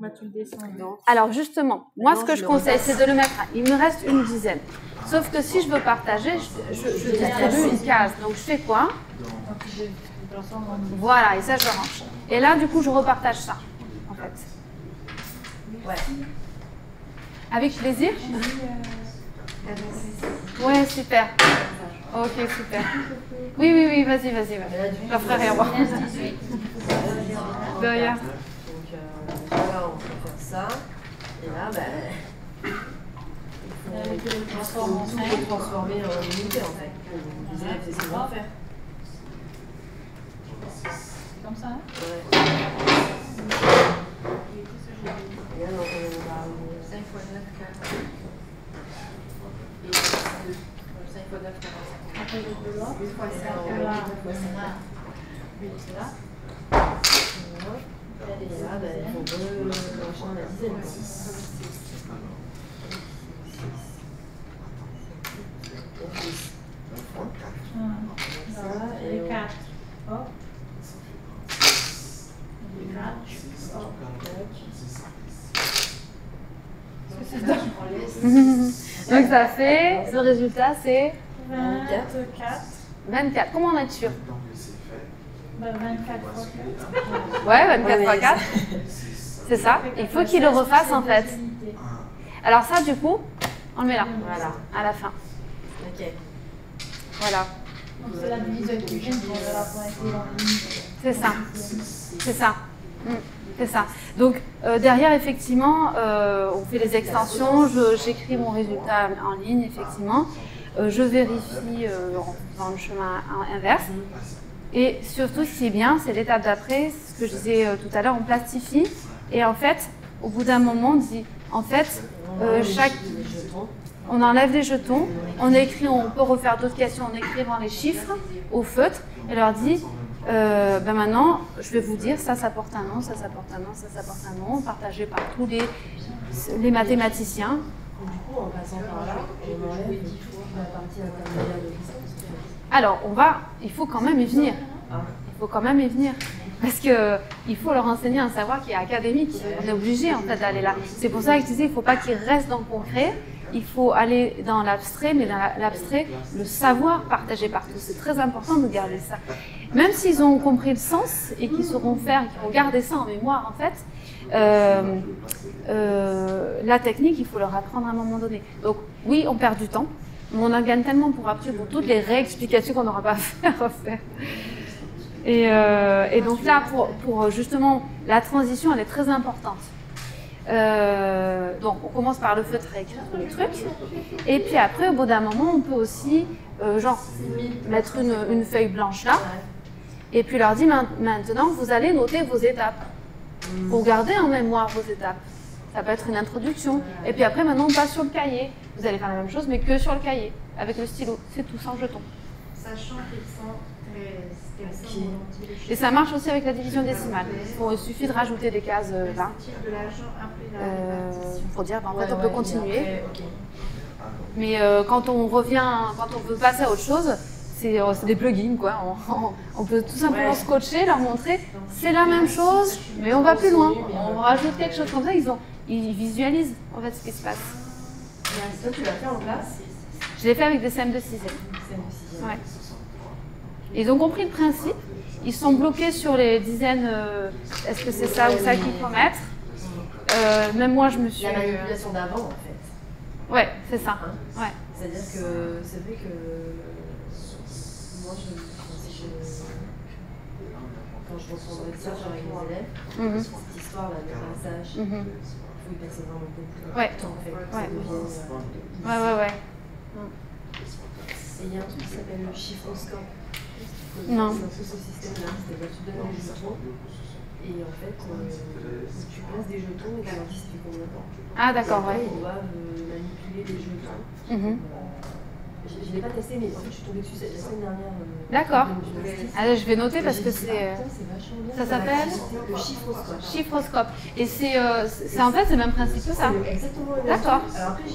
Bah, tu le descends. Alors justement, moi ce que je conseille, c'est de le mettre à... Il me reste une dizaine. Sauf que si je veux partager, je distribue une case. Donc je fais quoi? Voilà, et ça je range. Et là du coup je repartage ça, en fait. Ouais. Avec plaisir? Ouais, super. Ok, super. Oui, vas-y. Je leur ferai rien. De rien. Là, on peut faire ça. Et là, il faut transformer en unité en fait. Les élèves essaient de faire. Comme ça, hein? Ouais. Après, le plus long, fois cercle là, là, 8 là. Et là, il faut rejoindre la dizaine. Et 4. Hop. Et 4. Donc ça fait, le résultat c'est 24. 24. Comment on est sûr? 24 fois 4. Ouais, 24 fois 4. C'est ça. Il faut qu'il le refasse en fait. Alors ça du coup, on le met là. Voilà. À la fin. Ok. Voilà. Donc c'est la division qui vient pour la pointe. C'est ça. C'est ça. C'est ça. Donc derrière, effectivement, on fait les extensions, j'écris mon résultat en ligne, effectivement. Je vérifie dans le chemin inverse. Et surtout, ce qui est bien, c'est l'étape d'après, ce que je disais tout à l'heure, on plastifie. Et en fait, au bout d'un moment, on dit, en fait, on enlève les jetons, on écrit, on peut refaire d'autres questions en écrivant les chiffres au feutre et leur dit, maintenant, je vais vous dire, ça porte un nom, ça porte un nom, ça porte un nom, partagé par tous les mathématiciens. Du coup, en passant par là, on enlève la partie intermédiaire de licence. Alors, il faut quand même y venir. Il faut quand même y venir. Parce qu'il faut leur enseigner un savoir qui est académique. On est obligé en fait d'aller là. C'est pour ça que je disais, il ne faut pas qu'ils restent dans le concret. Il faut aller dans l'abstrait, mais dans l'abstrait, le savoir partagé par tous. C'est très important de garder ça. Même s'ils ont compris le sens et qu'ils sauront faire, qu'ils vont garder ça en mémoire en fait, la technique, il faut leur apprendre à un moment donné. Donc oui, on perd du temps, mais on en gagne tellement pour après pour toutes les réexplications qu'on n'aura pas à refaire. Et donc là, pour justement, la transition, elle est très importante. Donc on commence par le feutre à écrire tous les trucs, et puis après, au bout d'un moment, on peut aussi mettre une feuille blanche là, et puis leur dire maintenant, vous allez noter vos étapes. Pour garder en mémoire vos étapes. Ça peut être une introduction. Et puis après, maintenant, on passe sur le cahier. Vous allez faire la même chose, mais que sur le cahier, avec le stylo. C'est tout, sans jeton. Sachant qu'ils sont très... Et ça marche aussi avec la division décimale. Il suffit de rajouter des cases là. Pour dire, en fait, on peut continuer. Mais quand on veut passer à autre chose, c'est des plugins, quoi. On peut tout simplement scotcher, leur montrer, c'est la même chose, mais on va plus loin. On rajoute quelque chose comme ça, ils visualisent en fait ce qui se passe. Toi, tu l'as fait en classe? Je l'ai fait avec des CM de 6e. Ouais. Ils ont compris le principe, ils sont bloqués sur les dizaines, est-ce que c'est ça ou ça qu'il faut mettre. Même moi, je me suis... La manipulation d'avant, en fait. Ouais, c'est ça. Ouais. C'est-à-dire que c'est vrai que... Moi, quand je reprendrai ça avec mes élèves, cette histoire-là de passage, il faut y passer vraiment beaucoup de temps, en fait, que ça devienne... Ouais. Et il y a un truc qui s'appelle le chiffroscope. Non. C'est un peu ce système-là, c'est-à-dire que tu donnes des jetons, et en fait, tu places des jetons et tu leur dis ça fait combien de temps. Ah d'accord, ouais. Ils doivent manipuler les jetons. Je ne l'ai pas testé, mais en fait, je suis tombée dessus la semaine dernière. D'accord. Allez, je vais noter parce que c'est... Ça s'appelle le chiffroscope. Chiffroscope. Et c'est en fait c'est le même principe que ça. Exactement. D'accord. Alors après, je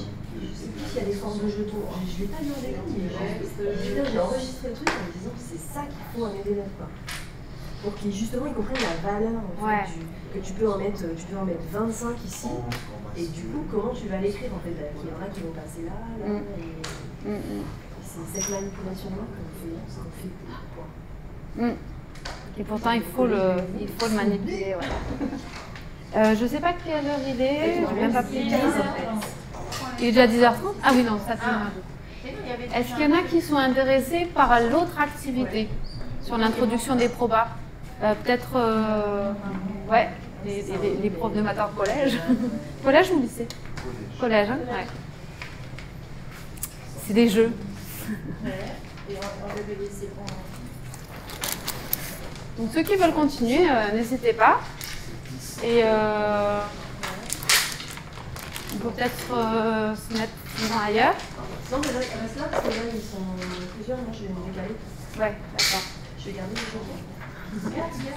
sais plus s'il y a des formes de jetons. Je ne l'ai pas demandé, mais j'ai enregistré le truc en me disant que c'est ça qu'il faut à mes élèves, quoi. Pour qu'ils justement ils comprennent la valeur en fait, que tu peux en mettre 25 ici. Et du coup, comment tu vas l'écrire en fait? Il y en a qui vont passer là, c'est cette manipulation-là qu'on fait. Et pourtant, il faut le manipuler. Ouais. Je ne sais pas quelle heure il est. Je n'ai même pas pris 10. Il est déjà 10h30. Ah oui, non, ça fait. Est-ce qu'il y en a qui sont intéressés par l'autre activité sur l'introduction des probas? Peut-être, les profs de maths au collège. Collège ou lycée? Collège, hein? Ouais. C'est des jeux. Donc ceux qui veulent continuer, n'hésitez pas. Et il faut peut-être se mettre ailleurs. Non, mais reste là, parce que là, ils sont plusieurs. Moi, je vais me décaler. Ouais, d'accord. Je vais garder les jetons.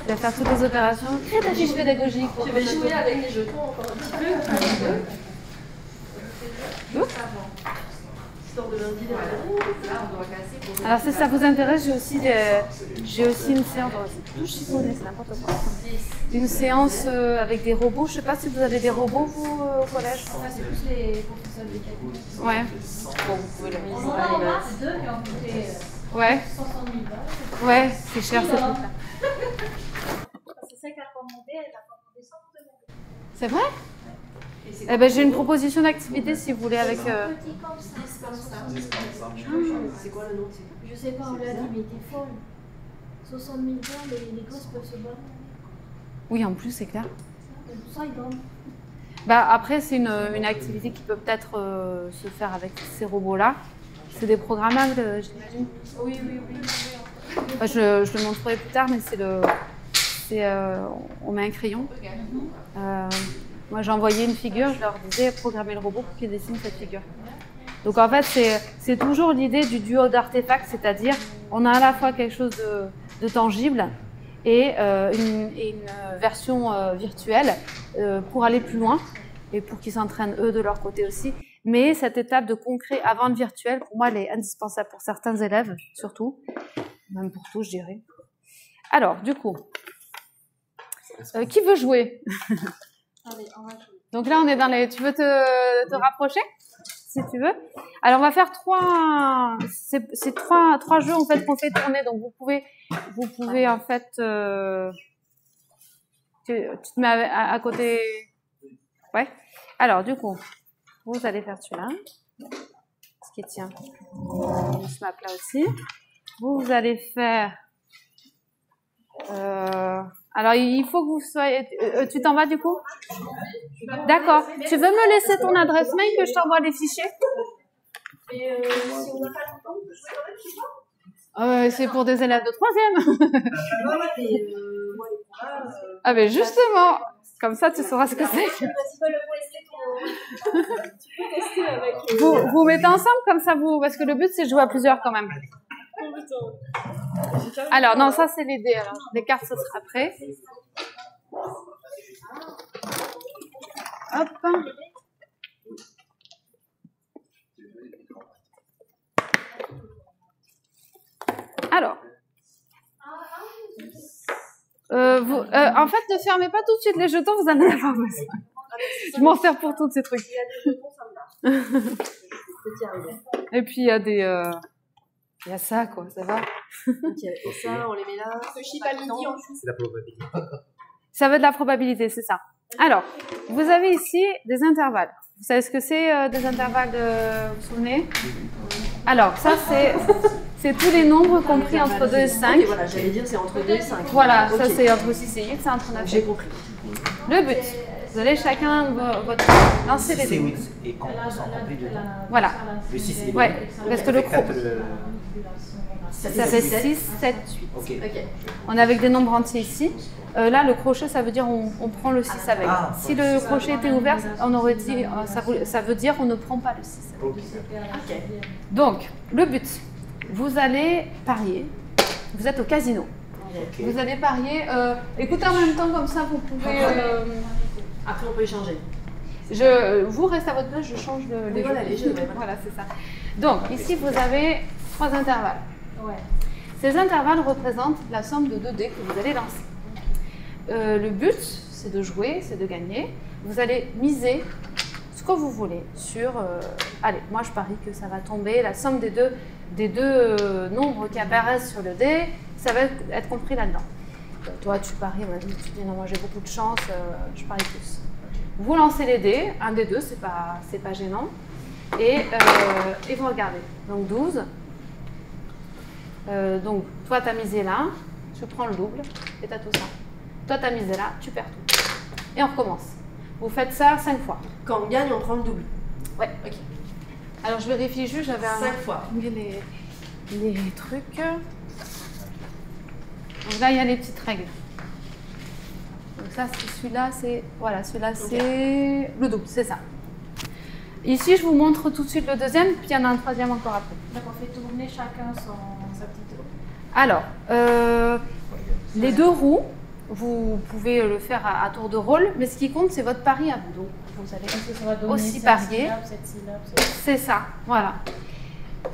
Tu vas faire toutes les opérations. Crée ta fiche pédagogique. Je vais jouer avec les jetons encore un petit peu. De lundi, alors si ça vous intéresse, j'ai aussi une séance, c'est n'importe quoi. Une séance avec des robots. Je sais pas si vous avez des robots vous au collège. C'est plus les professeurs de calcul. Ouais. Bon, vous pouvez le On en a deux qui ont coûté ouais. 500 000 balles. Ouais, c'est cher ce truc-là. C'est ça qu'elle a commandé, elle a commandé sans nous demander. C'est vrai? Eh ben, j'ai une proposition d'activité si vous voulez avec. Petit comme ça. C'est quoi le nom? Je sais pas, on l'a dit, mais t'es folle. 60 000 balles, les gosses peuvent se battre. Oui, en plus, c'est clair. Et tout ça, ils donnent. Bah, après, c'est une activité qui peut peut-être se faire avec ces robots-là. C'est des programmables, j'imagine. Oui. Enfin, je le montrerai plus tard, mais on met un crayon. Moi, j'ai envoyé une figure, je leur disais programmer le robot pour qu'il dessine cette figure. Donc en fait, c'est toujours l'idée du duo d'artefacts, c'est-à-dire on a à la fois quelque chose de tangible et une version virtuelle pour aller plus loin et pour qu'ils s'entraînent eux de leur côté aussi. Mais cette étape de concret avant le virtuel, pour moi, elle est indispensable pour certains élèves, surtout, même pour tous, je dirais. Alors, du coup, qui veut jouer? Allez, on va jouer. Donc là, on est dans les... Tu veux te rapprocher, si tu veux? Alors, on va faire trois jeux en fait qu'on fait tourner. Donc, vous pouvez en fait... Tu te mets à côté... Ouais. Alors, du coup, vous allez faire celui-là. Ce qui tient. Ce map-là aussi. Vous allez faire... Alors, il faut que vous soyez... tu t'en vas du coup? D'accord. Tu veux me laisser ton adresse mail que je t'envoie les fichiers? Et si on n'a pas le temps, on peut jouer quand même, c'est pour des élèves de 3e. Ah ben justement, comme ça tu sauras ce que c'est. Vous mettez ensemble comme ça, parce que le but c'est de jouer à plusieurs quand même. Alors, non, ça c'est les dés. Alors, les cartes, ce sera après. Hop. Alors. En fait, ne fermez pas tout de suite les jetons, vous en avez pas besoin. Je m'en sers pour tous ces trucs. Il y a des jetons, ça me marche. Et puis, il y a des... Il y a ça, quoi, ça va. Ok, et ça, on les met là. Ce chip à midi en chou. C'est la probabilité. Ça veut de la probabilité, c'est ça. Alors, vous avez ici des intervalles. Vous savez ce que c'est des intervalles vous vous souvenez? Alors, ça, c'est tous les nombres compris entre 2 et 5. Okay, voilà, j'allais dire c'est entre 2 et 5. Voilà, okay. Ça c'est entre 6 et 8, c'est entre 9 et 8. J'ai compris. Le but, vous allez chacun lancer les dés. Et quand on s'en remplit dedans. Voilà. Le 6 et ouais, parce que le ça fait 6, 7, 8. Okay. On est avec des nombres entiers ici. Là, le crochet, ça veut dire on prend le 6 avec. Si le crochet était ouvert, on aurait dit, ça veut dire on ne prend pas le 6 avec. Okay. Donc, le but, vous allez parier. Vous êtes au casino. Okay. Vous allez parier. Écoutez en même temps, comme ça, vous pouvez... Après, on peut échanger. Vous restez à votre place, je change les voilà, jeux. Les jeux, voilà, c'est ça. Donc, ici, vous avez 3 intervalles. Ouais. Ces intervalles représentent la somme de 2 dés que vous allez lancer. Le but, c'est de jouer, c'est de gagner. Vous allez miser ce que vous voulez sur... allez, moi, je parie que ça va tomber. La somme des deux nombres qui apparaissent sur le dé, ça va être compris là-dedans. Toi, tu paries, tu dis non, moi j'ai beaucoup de chance, je parie plus. Vous lancez les dés, un des deux, c'est pas gênant, et vous regardez. Donc 12. Donc toi, tu as misé là, tu prends le double, et tu as tout ça. Toi, tu as misé là, tu perds tout. Et on recommence. Vous faites ça 5 fois. Quand on gagne, on prend le double. Ouais. Ok. Alors je vérifie juste, j'avais 5 fois. Les trucs. Donc là, il y a les petites règles. Donc ça, celui-là, c'est... Voilà, celui-là, c'est le double, c'est ça. Ici, je vous montre tout de suite le deuxième, puis il y en a un troisième encore après. D'accord, on fait tourner chacun sa petite roue. Alors, les 2 roues, vous pouvez le faire à tour de rôle, mais ce qui compte, c'est votre pari à vous. Donc, vous allez aussi parier. C'est ça, voilà.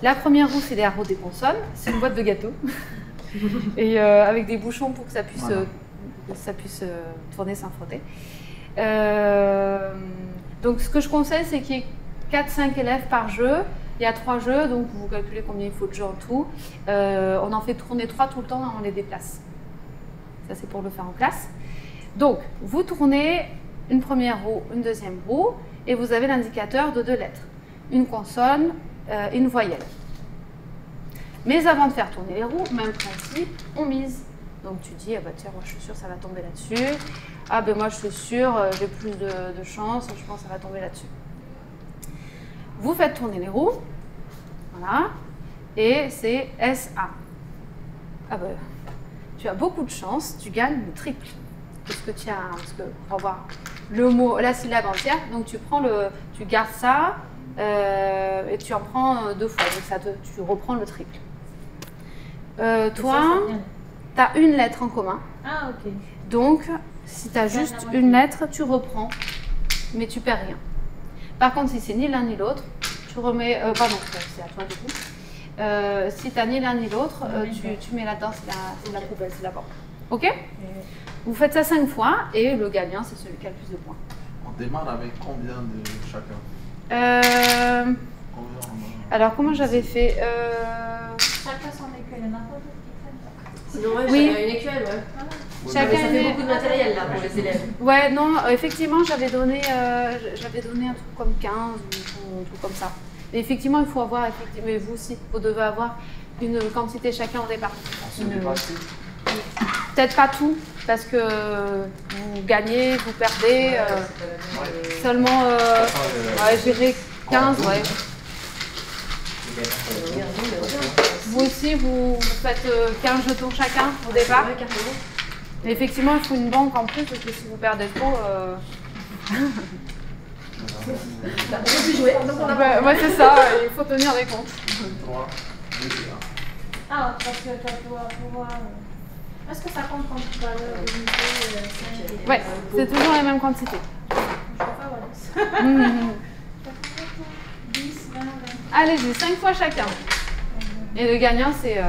La première roue, c'est les arrows des consonnes. C'est une boîte de gâteau. Et avec des bouchons pour que ça puisse tourner sans frotter. Donc, ce que je conseille, c'est qu'il y ait 4-5 élèves par jeu. Il y a 3 jeux, donc vous calculez combien il faut de jeux en tout. On en fait tourner 3 tout le temps et on les déplace. Ça, c'est pour le faire en classe. Donc, vous tournez une première roue, une deuxième roue, et vous avez l'indicateur de 2 lettres. Une consonne, une voyelle. Mais avant de faire tourner les roues, même principe, on mise. Donc tu dis, ah bah tiens, moi je suis sûre ça va tomber là-dessus. Ah ben moi je suis sûre, j'ai plus de chance, je pense que ça va tomber là-dessus. Vous faites tourner les roues, voilà, et c'est SA. Ah ben, tu as beaucoup de chance, tu gagnes le triple. Parce que pour avoir le mot, la syllabe entière, donc tu gardes ça et tu en prends 2 fois, donc tu reprends le triple. Toi, tu as une lettre en commun. Ah, ok. Donc, si tu as juste une lettre, tu reprends, mais tu perds rien. Par contre, si c'est ni l'un ni l'autre, tu remets. Pardon, c'est à toi du coup. Si tu n'as ni l'un ni l'autre, tu mets là-dedans, c'est la poubelle, c'est la porte. Ok? Vous faites ça 5 fois et le gagnant, c'est celui qui a le plus de points. On démarre avec combien de chacun? Alors, comment j'avais fait Chacun son écuelle, il n'y en a pas d'autres qui traînent pas. Sinon, ouais, oui. chacun une écuelle, ouais. Chacun ça fait beaucoup de matériel là pour les élèves. Ouais, non, effectivement, j'avais donné un truc comme 15 ou un truc comme ça. Mais effectivement, il faut avoir, mais vous aussi, vous devez avoir une quantité chacun au départ. Peut-être pas tout, parce que vous gagnez, vous perdez. Seulement, je dirais 15, ouais. Vous aussi, vous faites 15 jetons chacun au départ. Mais effectivement, il faut une banque en plus, parce que si vous perdez trop... Ouais, c'est ça, il faut tenir des comptes. Ah, parce que tu dois pouvoir... Est-ce que ça compte comme valeur de unité? Ouais, c'est toujours la même quantité. Je ne sais pas, voilà. 10, 20, 20. Allez-y, 5 fois chacun. Et le gagnant, c'est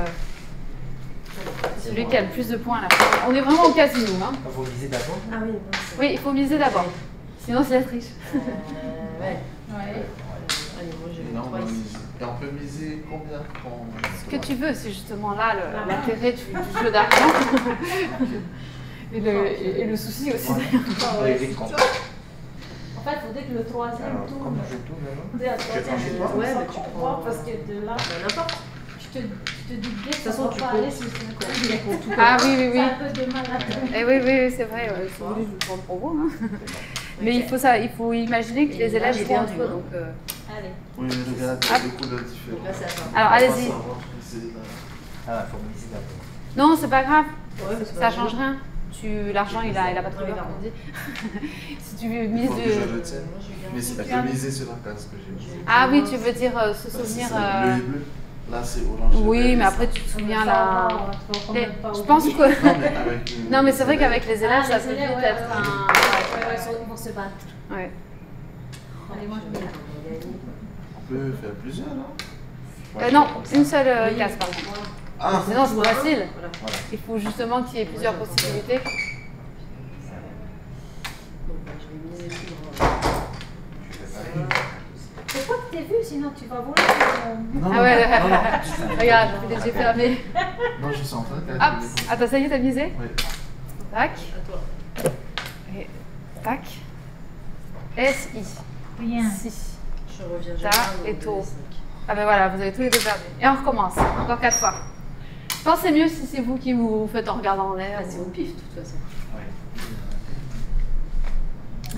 celui qui a le plus de points à la fin. On est vraiment au casino. Hein. Il faut miser d'abord. Ah oui, oui, il faut miser d'abord. Sinon, c'est la triche. Ouais. Allez, moi j'ai non, et on peut miser combien Ce que tu veux, c'est justement là l'intérêt du jeu d'argent. et le souci aussi. En fait, il faudrait que le troisième tourne. Comme je tourne maintenant. Dès la troisième, ouais, mais tu prends. Parce que de là, n'importe. je te dis bien que De toute façon, tu pas aller si c'est comptes. Ah oui. C'est un peu de mal à faire. Eh oui, c'est vrai. Si vous voulez, je vous le prends pour vous. Hein. Mais il faut imaginer que les élèves jouent entre eux. Donc, Allez. Oui, mais regarde, il y a beaucoup de différences. Là, c'est à toi. alors, allez-y. Ah, il faut miser d'abord. Non, c'est pas grave. Ouais, mais Ça change rien. L'argent, il a pas de valeur, comme on dit. Si tu mises Il faut que je retienne. Mais c'est la miser sur la case que j'ai mise. Ah oui, tu veux dire se souvenir. Bleu et bleu. Là, c'est orange. Oui, mais après, tu te souviens là. Je pense que. Non, mais avec. Non, mais c'est vrai qu'avec les élèves, ça les peut élèves, vite être un. Ils vont se battre. Ouais. Allez, moi je vais là. On peut faire plusieurs, non? Non, une seule case, par contre. Ah, Sinon, c'est pas facile. voilà. Il faut justement qu'il y ait plusieurs possibilités. Faut pas que t'aies vu, sinon tu vas voir. Non, Ah ouais, non, non. regarde, j'ai fait les yeux fermés. Non, je suis en train de Hop, calculer. attends, ça y est, t'as misé? Oui. Tac. Et tac. S-I. Rien. Si. Je reviens. Ta et to. Ah ben voilà, vous avez tous les deux perdu. Et on recommence, encore 4 fois. Je pense que c'est mieux si c'est vous qui vous faites en regardant en l'air. C'est au pif, de toute façon.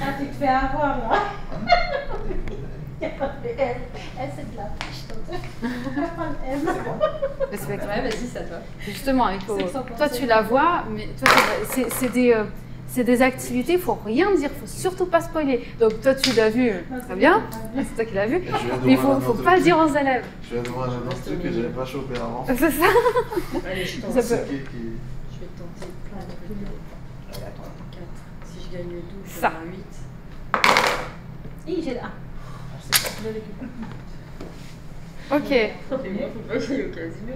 Ah, tu te fais avoir là. Il n'y a pas de L. Elle, c'est de la triche, il n'y a pas de M. Mais c'est Ouais, vas-y, c'est à toi. justement, il faut... C'est que ça toi tu la vois, mais toi, C'est des activités, il faut rien dire, il faut surtout pas spoiler. Donc toi tu l'as vu, très bien, c'est toi qui l'as vu, mais il faut pas le dire aux élèves. Je vais devoir un autre truc que j'avais pas chopé avant. C'est ça. Allez, je tente. Ça peut- Je vais tenter plein de vidéos. 4. Si je gagne 12, je Ça. vais 8. J'ai là. Ok. Et moi, faut pas que j'aille au casino.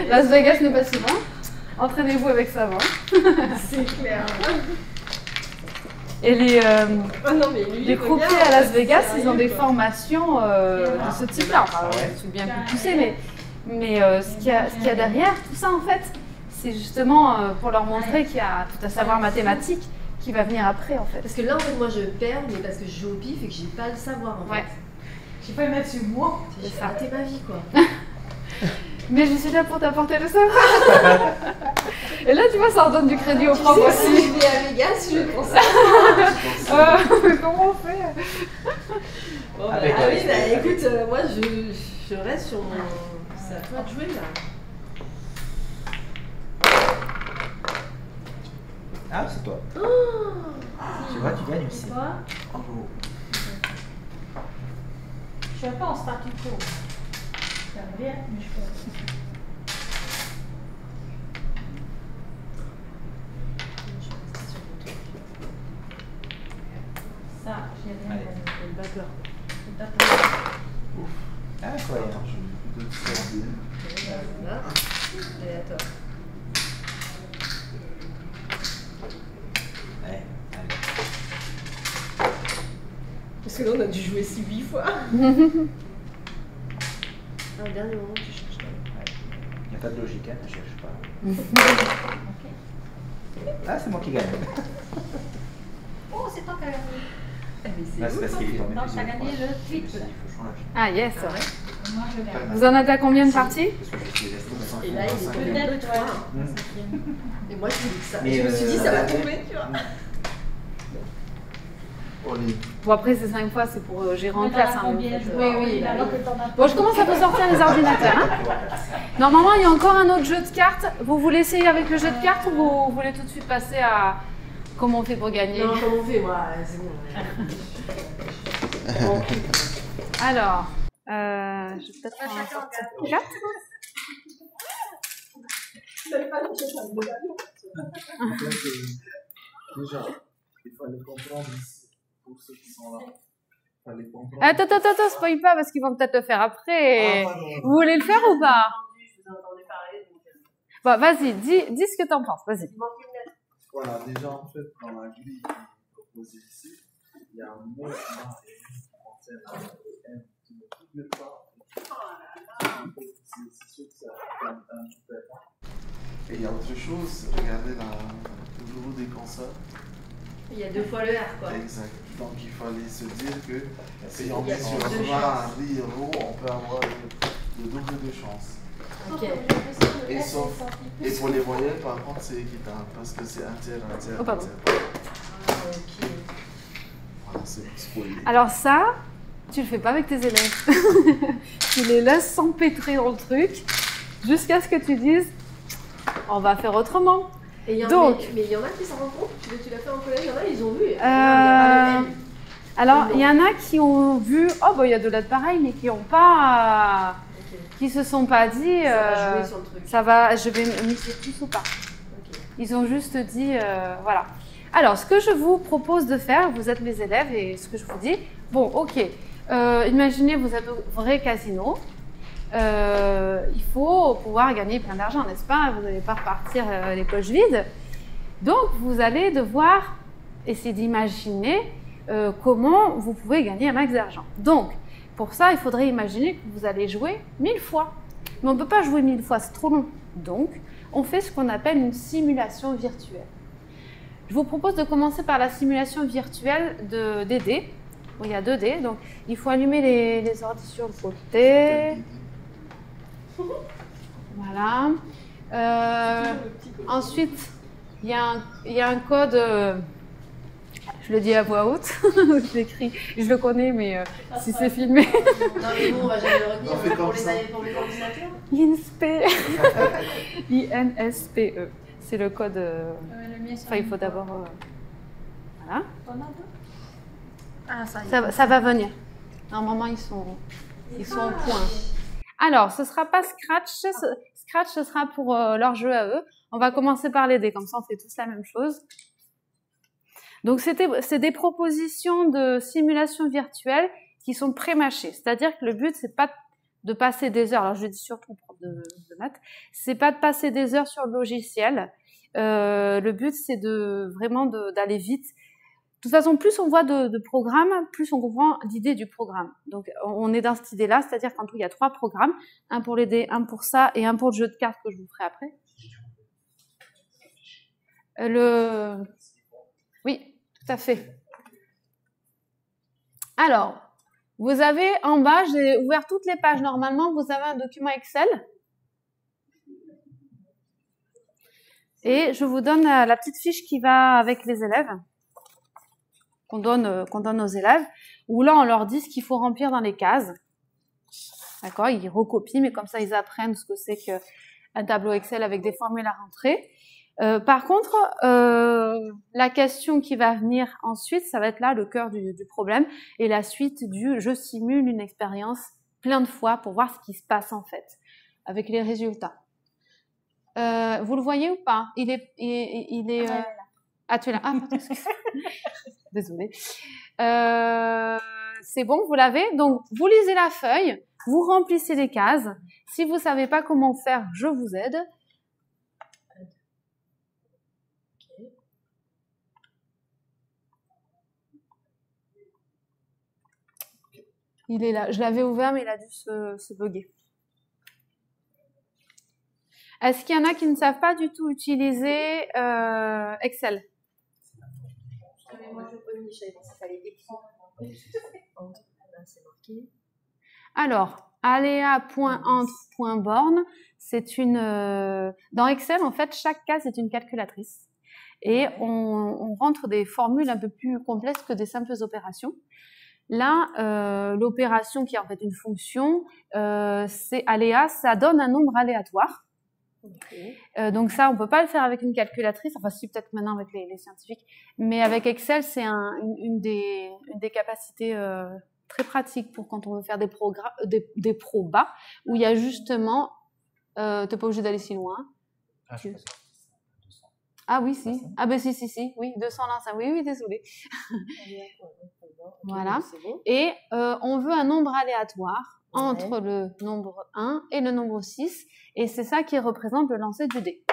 Las Vegas n'est pas si loin. Entraînez-vous avec ça, hein. C'est clair. Et les, Ah non, mais lui, les croupiers à Las Vegas, ils ont des formations de ce type-là. Enfin, c'est bien plus poussé, mais ce qu'il y a derrière, tout ça en fait, c'est justement pour leur montrer qu'il y a tout un savoir mathématique qui va venir après en fait. Parce que là, en fait, moi, je perds, mais parce que je joue au pif et que j'ai pas le savoir, en fait. Ouais. Je vais pas le mettre sur moi. J'ai raté ma vie, quoi. Mais je suis là pour t'apporter le savoir. Et là, tu vois, ça redonne du crédit aux profs Si aussi. je vais à Vegas, je prends ça. Comment on fait? Bon, Avec ah oui, Alex, bah avec écoute, moi, je reste sur mon... C'est à toi de jouer, là. Ah, c'est toi. Tu vois, tu gagnes aussi. Toi, Bravo. je suis un peu en statu quo. Ça va bien, mais je peux. Ça, j'ai rien Allez. gagné. Le batteur. C'est pas possible. Incroyable. Attends, je vais plutôt te servir. Là. Allez, à toi. Ouais, allez. Parce que là, on a dû jouer 8 fois. Au dernier moment, tu cherches pas. Il n'y a pas de logique, hein, ne cherche pas. Ah, c'est moi qui gagne. Oh, c'est toi qui as gagné. Là, c'est parce qu'il est tombé Donc, tu as plusieurs gagné fois. le triple. Il faut changer. Ah yes. Moi, je gagne. Vous en êtes à combien de parties? Parce que je suis resté dans Et là, il est Peut-être, peut-être ouais. toi. Et moi, je me dis ça. Mais, Je me suis dit, ça va tomber, tu vois. Oli. Bon, après, ces 5 fois, c'est pour gérer en Mais classe. t'en as Hein, combien donc, de oui, fois oui. alors que t'en as Bon, je commence à vous sortir les ordinateurs. Hein. Normalement, il y a encore un autre jeu de cartes. Vous voulez essayer avec le jeu de cartes ou vous voulez tout de suite passer à comment on fait pour gagner? Non, comment on fait, moi, c'est bon. Bon. Alors, je vais peut-être faire un sortir de carte. En fait, déjà, il fallait comprendre ici, pour ceux qui sont là. Il fallait comprendre. Attends, spoil pas parce qu'ils vont peut-être le faire après. Ah, pardon. Vous voulez le faire ou pas? Je vous entendais parler, donc... Bon, vas-y, dis ce que t'en penses, vas-y. Voilà, déjà, en fait, dans la grille qui est proposée ici, il y a un mot qui concerne le M qui ne figure pas. C'est sûr que c'est un peu important. Et il y a autre chose, regardez le logo des concerts. Il y a 2 fois le R, quoi. Exact. Donc il fallait se dire que si on Il y a met sur deux noir, chances. un riz rouge, on peut avoir le double de chance. Ok. Et sauf, et pour les voyelles, par contre, c'est équitable parce que c'est un tiers, un tiers, Oh, pardon. un tiers. Ah, ok. Voilà, c'est spoilé. Alors ça, tu le fais pas avec tes élèves. Tu les laisses s'empêtrer dans le truc jusqu'à ce que tu dises on va faire autrement. Et il y en Donc. mais il y en a qui s'en rendent compte. Tu l'as fait en collège, il y en a, ils ont vu. Alors, il y en a qui ont vu, oh, bah, il y a de l'autre pareil, mais qui ont pas, qui se sont pas dit, Ça va jouer sur le truc. ça va, je vais miser plus ou pas. Ok. Ils ont juste dit, voilà. Alors, ce que je vous propose de faire, vous êtes mes élèves, et ce que je vous dis, bon, ok, imaginez vous êtes au vrai casino, il faut pouvoir gagner plein d'argent, n'est-ce pas? Vous n'allez pas repartir les poches vides. Donc, vous allez devoir essayer d'imaginer comment vous pouvez gagner un max d'argent. Donc, pour ça, il faudrait imaginer que vous allez jouer 1000 fois. Mais on ne peut pas jouer 1000 fois, c'est trop long. Donc, on fait ce qu'on appelle une simulation virtuelle. Je vous propose de commencer par la simulation virtuelle des dés. Bon, il y a 2 dés, donc il faut allumer les ordi sur le côté. Voilà. Ensuite, il y a un code, je le dis à voix haute, je l'écris, je le connais, mais si c'est filmé. Non, mais bon, on va jamais le retenir. On fait comme Pour ça. les ordinateurs. INSPE. INSPE. C'est le code. Enfin, il faut d'abord. Voilà. Ah, ça y est. Ça va venir. Normalement, ils sont au point. Alors, ce sera pas Scratch. Scratch, ce sera pour leur jeu à eux. On va commencer par les dés, comme ça on fait tous la même chose. Donc, c'est des propositions de simulation virtuelle qui sont pré-mâchées. C'est-à-dire que le but, c'est pas de passer des heures. Alors, je dis surtout aux profs de maths. C'est pas de passer des heures sur le logiciel. Le but, c'est vraiment d'aller vite. De toute façon, plus on voit de programmes, plus on comprend l'idée du programme. Donc, on est dans cette idée-là, c'est-à-dire qu'en tout, il y a 3 programmes, un pour les dés, un pour ça, et un pour le jeu de cartes que je vous ferai après. Oui, tout à fait. Alors, vous avez en bas, j'ai ouvert toutes les pages. Normalement, vous avez un document Excel. Et je vous donne la petite fiche qui va avec les élèves. Qu'on donne aux élèves, où là, on leur dit ce qu'il faut remplir dans les cases. D'accord? Ils recopient, mais comme ça, ils apprennent ce que c'est qu'un tableau Excel avec des formules à rentrer. Par contre, la question qui va venir ensuite, ça va être là le cœur du problème, et la suite du « je simule une expérience » plein de fois pour voir ce qui se passe en fait, avec les résultats. Vous le voyez ou pas? Il est Ah, tu l'as. Ah, pardon, désolée. C'est bon, vous l'avez. Donc, vous lisez la feuille, vous remplissez les cases. Si vous savez pas comment faire, je vous aide. Il est là. Je l'avais ouvert, mais il a dû se bugger. Est-ce qu'il y en a qui ne savent pas du tout utiliser Excel? Moi, je savais pas s'il fallait écrire. C'est marqué. Alors, aléa.entre.borne, c'est une... dans Excel, en fait, chaque case est une calculatrice. Et on rentre des formules un peu plus complexes que des simples opérations. Là, l'opération qui est en fait une fonction, c'est aléa, ça donne un nombre aléatoire. Okay. Donc ça, on peut pas le faire avec une calculatrice, enfin si peut-être maintenant avec les scientifiques, mais avec Excel, c'est une des capacités très pratiques pour quand on veut faire des probas, où il y a justement, t'es pas obligé d'aller si loin. Ah oui, si. Ah ben si, oui, 200 là, ça, oui, désolé. Voilà. Et on veut un nombre aléatoire entre le nombre 1 et le nombre 6, et c'est ça qui représente le lancer du dé.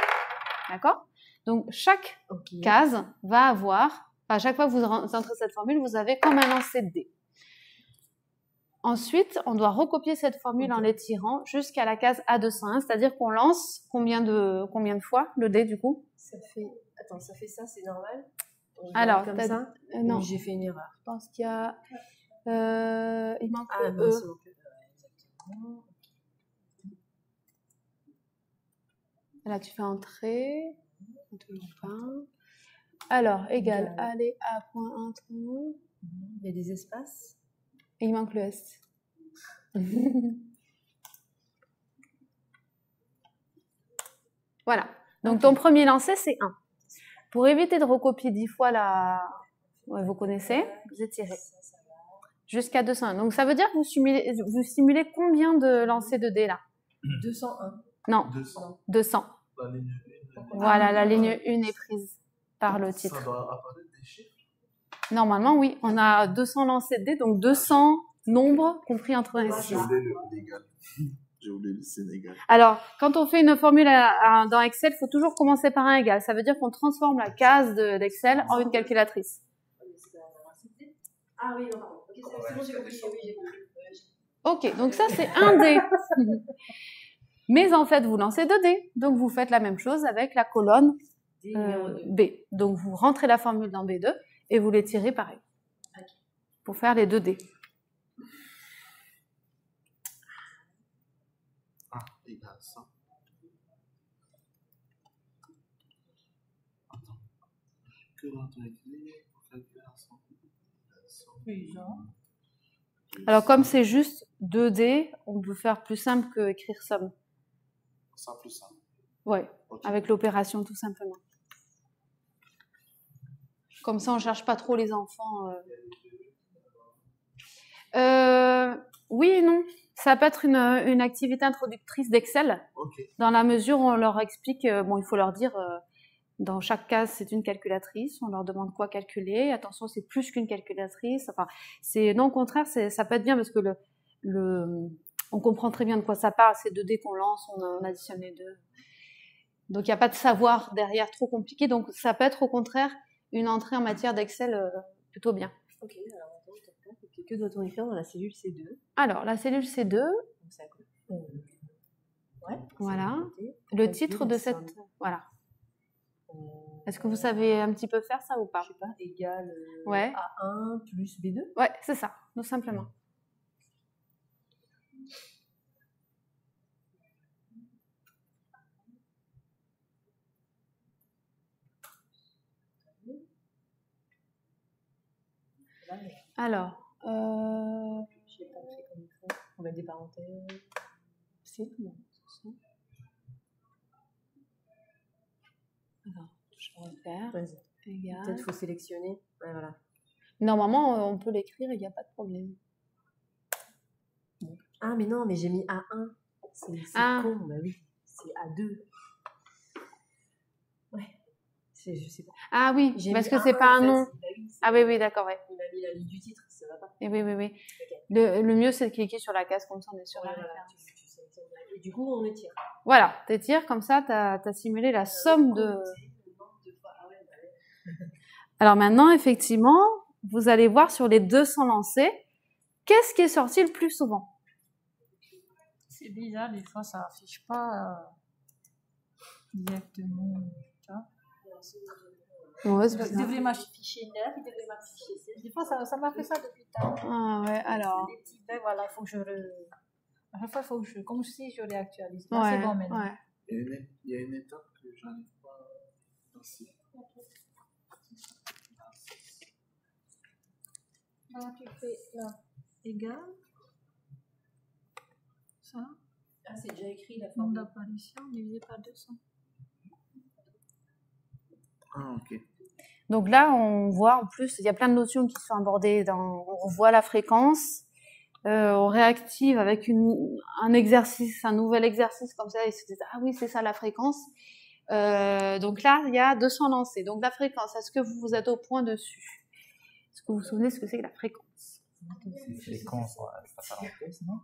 D'accord? Donc, chaque case va avoir, à chaque fois que vous entrez cette formule, vous avez comme un lancer de dé. Ensuite, on doit recopier cette formule en l'étirant jusqu'à la case A201, c'est-à-dire qu'on lance combien de fois le dé, du coup? Ça fait ça, c'est normal? Alors, comme ça? Non. J'ai fait une erreur. Je pense qu'il y a... il manque le E. Exactement. Là, tu fais entrer. Alors, égal, allez, A.entre. Il y a des espaces. Et il manque le S. Voilà. Donc, ton premier lancer, c'est 1. Pour éviter de recopier 10 fois ouais, vous connaissez, vous étirez. Jusqu'à 201. Donc, ça veut dire que vous simulez combien de lancers de dés, là? 201. Non, 200. La ligne 1. Voilà, la ligne 1 est prise par le titre. Ça doit apparaître des chiffres? Normalement, oui. On a 200 lancers de dés, donc 200 nombres compris entre 1 et 6. J'ai oublié le Sénégal. Alors, quand on fait une formule dans Excel, il faut toujours commencer par un égal. Ça veut dire qu'on transforme la case d'Excel en une calculatrice. Ah oui, non, c'est bon, j'ai oublié. Ok, donc ça, c'est un dé. Mais en fait, vous lancez 2 dés. Donc, vous faites la même chose avec la colonne B. Donc, vous rentrez la formule dans B2 et vous les tirez pareil. Pour faire les 2 dés. Ah, égal ça. Attends. Que l'on écrit pour calculer ensemble. Alors, comme c'est juste 2 dés, on peut faire plus simple que écrire somme. Ça plus simple. Ouais. avec l'opération, tout simplement. Comme ça, on ne cherche pas trop les enfants. Oui et non. Ça peut être une activité introductrice d'Excel, dans la mesure où on leur explique, bon, il faut leur dire, dans chaque case, c'est une calculatrice, on leur demande quoi calculer, attention, c'est plus qu'une calculatrice, enfin, non, au contraire, ça peut être bien parce que on comprend très bien de quoi ça parle, c'est 2 dés qu'on lance, on additionne les deux. Donc, il n'y a pas de savoir derrière trop compliqué, donc ça peut être au contraire une entrée en matière d'Excel plutôt bien. Ok, alors que doit-on écrire dans la cellule C2? Alors, la cellule C2, ouais, voilà, le titre de cette... Voilà. Est-ce que vous savez un petit peu faire ça ou pas? Je sais pas, égal ouais. A1 plus B2? Ouais, c'est ça, tout simplement. Alors, je sais pas fait comme il faut. On met des parenthèses. C'est tout. Alors, je vais refaire. Vas-y. Peut-être faut sélectionner. Ouais, voilà. Normalement, on peut l'écrire, il n'y a pas de problème. Ah, mais non, mais j'ai mis A1. C'est con, bah oui. C'est A2. Ouais. Je sais pas. Ah oui, parce que c'est pas un nom. Ah oui, d'accord, ouais. Il a mis la ligne du titre, ça va pas. Et oui. Okay. Le mieux, c'est de cliquer sur la case, comme ça on est sur la référence. Et du coup, on étire. Voilà, t'étires, comme ça, t'as simulé la somme de... Alors maintenant, effectivement, vous allez voir sur les 200 lancés, qu'est-ce qui est sorti le plus souvent? C'est bizarre, des fois, ça affiche pas directement. Ouais, il devrait m'afficher 9, il devrait m'afficher 16. Des fois, ça m'a fait ça depuis tard. Ah ouais, alors. Des petits bugs, voilà, il faut que je. À chaque fois, il faut que je. Comme si je réactualise. Ouais, c'est bon maintenant. Ouais. Il y a une étape que j'arrive pas à passer. Là, tu fais là, égal. Ça. Ah, c'est déjà écrit la Nombre forme d'apparition divisé par 200. Ah, ok. Donc là, on voit en plus, il y a plein de notions qui sont abordées. On revoit la fréquence, on réactive avec un exercice, un nouvel exercice comme ça, et se dit ah oui, c'est ça la fréquence. Donc là, il y a 200 lancés. Donc la fréquence, est-ce que vous êtes au point dessus? Est-ce que vous vous souvenez ce que c'est que la fréquence? Fréquence, ça parenthèse, non?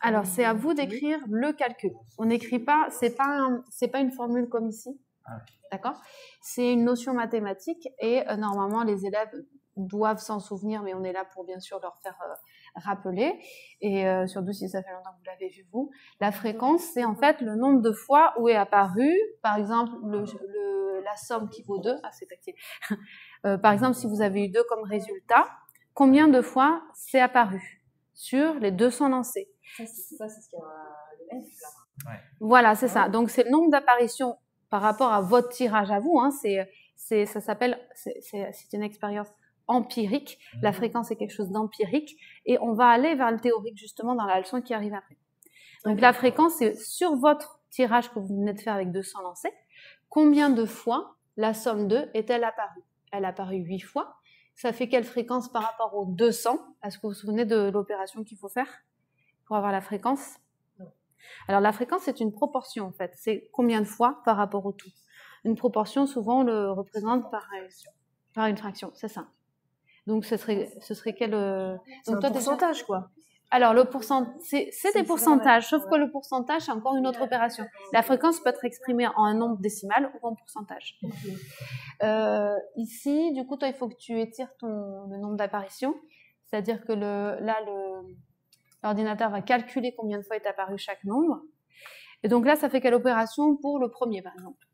Alors c'est à vous d'écrire le calcul. On n'écrit pas, c'est pas une formule comme ici. Ah, okay. D'accord? C'est une notion mathématique et normalement les élèves doivent s'en souvenir, mais on est là pour bien sûr leur faire rappeler. Et surtout si ça fait longtemps que vous l'avez vu vous. La fréquence, c'est en fait le nombre de fois où est apparu, par exemple, la somme qui vaut 2. Ah, c'est facile. Par exemple, si vous avez eu 2 comme résultat, combien de fois c'est apparu sur les 200 lancés? Ça, c'est ce qu'il y a le F là. Ouais. Voilà, c'est ça. Donc c'est le nombre d'apparitions par rapport à votre tirage à vous, hein, ça s'appelle, c'est une expérience empirique. La fréquence est quelque chose d'empirique et on va aller vers le théorique justement dans la leçon qui arrive après. Donc la fréquence, c'est sur votre tirage que vous venez de faire avec 200 lancés, combien de fois la somme 2 est-elle apparue? Elle a apparu 8 fois. Ça fait quelle fréquence par rapport aux 200? Est-ce que vous vous souvenez de l'opération qu'il faut faire pour avoir la fréquence? Alors la fréquence, c'est une proportion en fait. C'est combien de fois par rapport au tout. Une proportion, souvent, on le représente par une fraction, c'est ça. Donc ce serait quel... C'est un pourcentage, quoi. Alors le pourcentage, c'est des pourcentages, sauf que le pourcentage, c'est encore une autre opération. La fréquence peut être exprimée en un nombre décimal ou en pourcentage. Ici, du coup, toi, il faut que tu étires le nombre d'apparitions. C'est-à-dire que l'ordinateur va calculer combien de fois est apparu chaque nombre. Et donc là, ça fait quelle opération pour le premier, par exemple?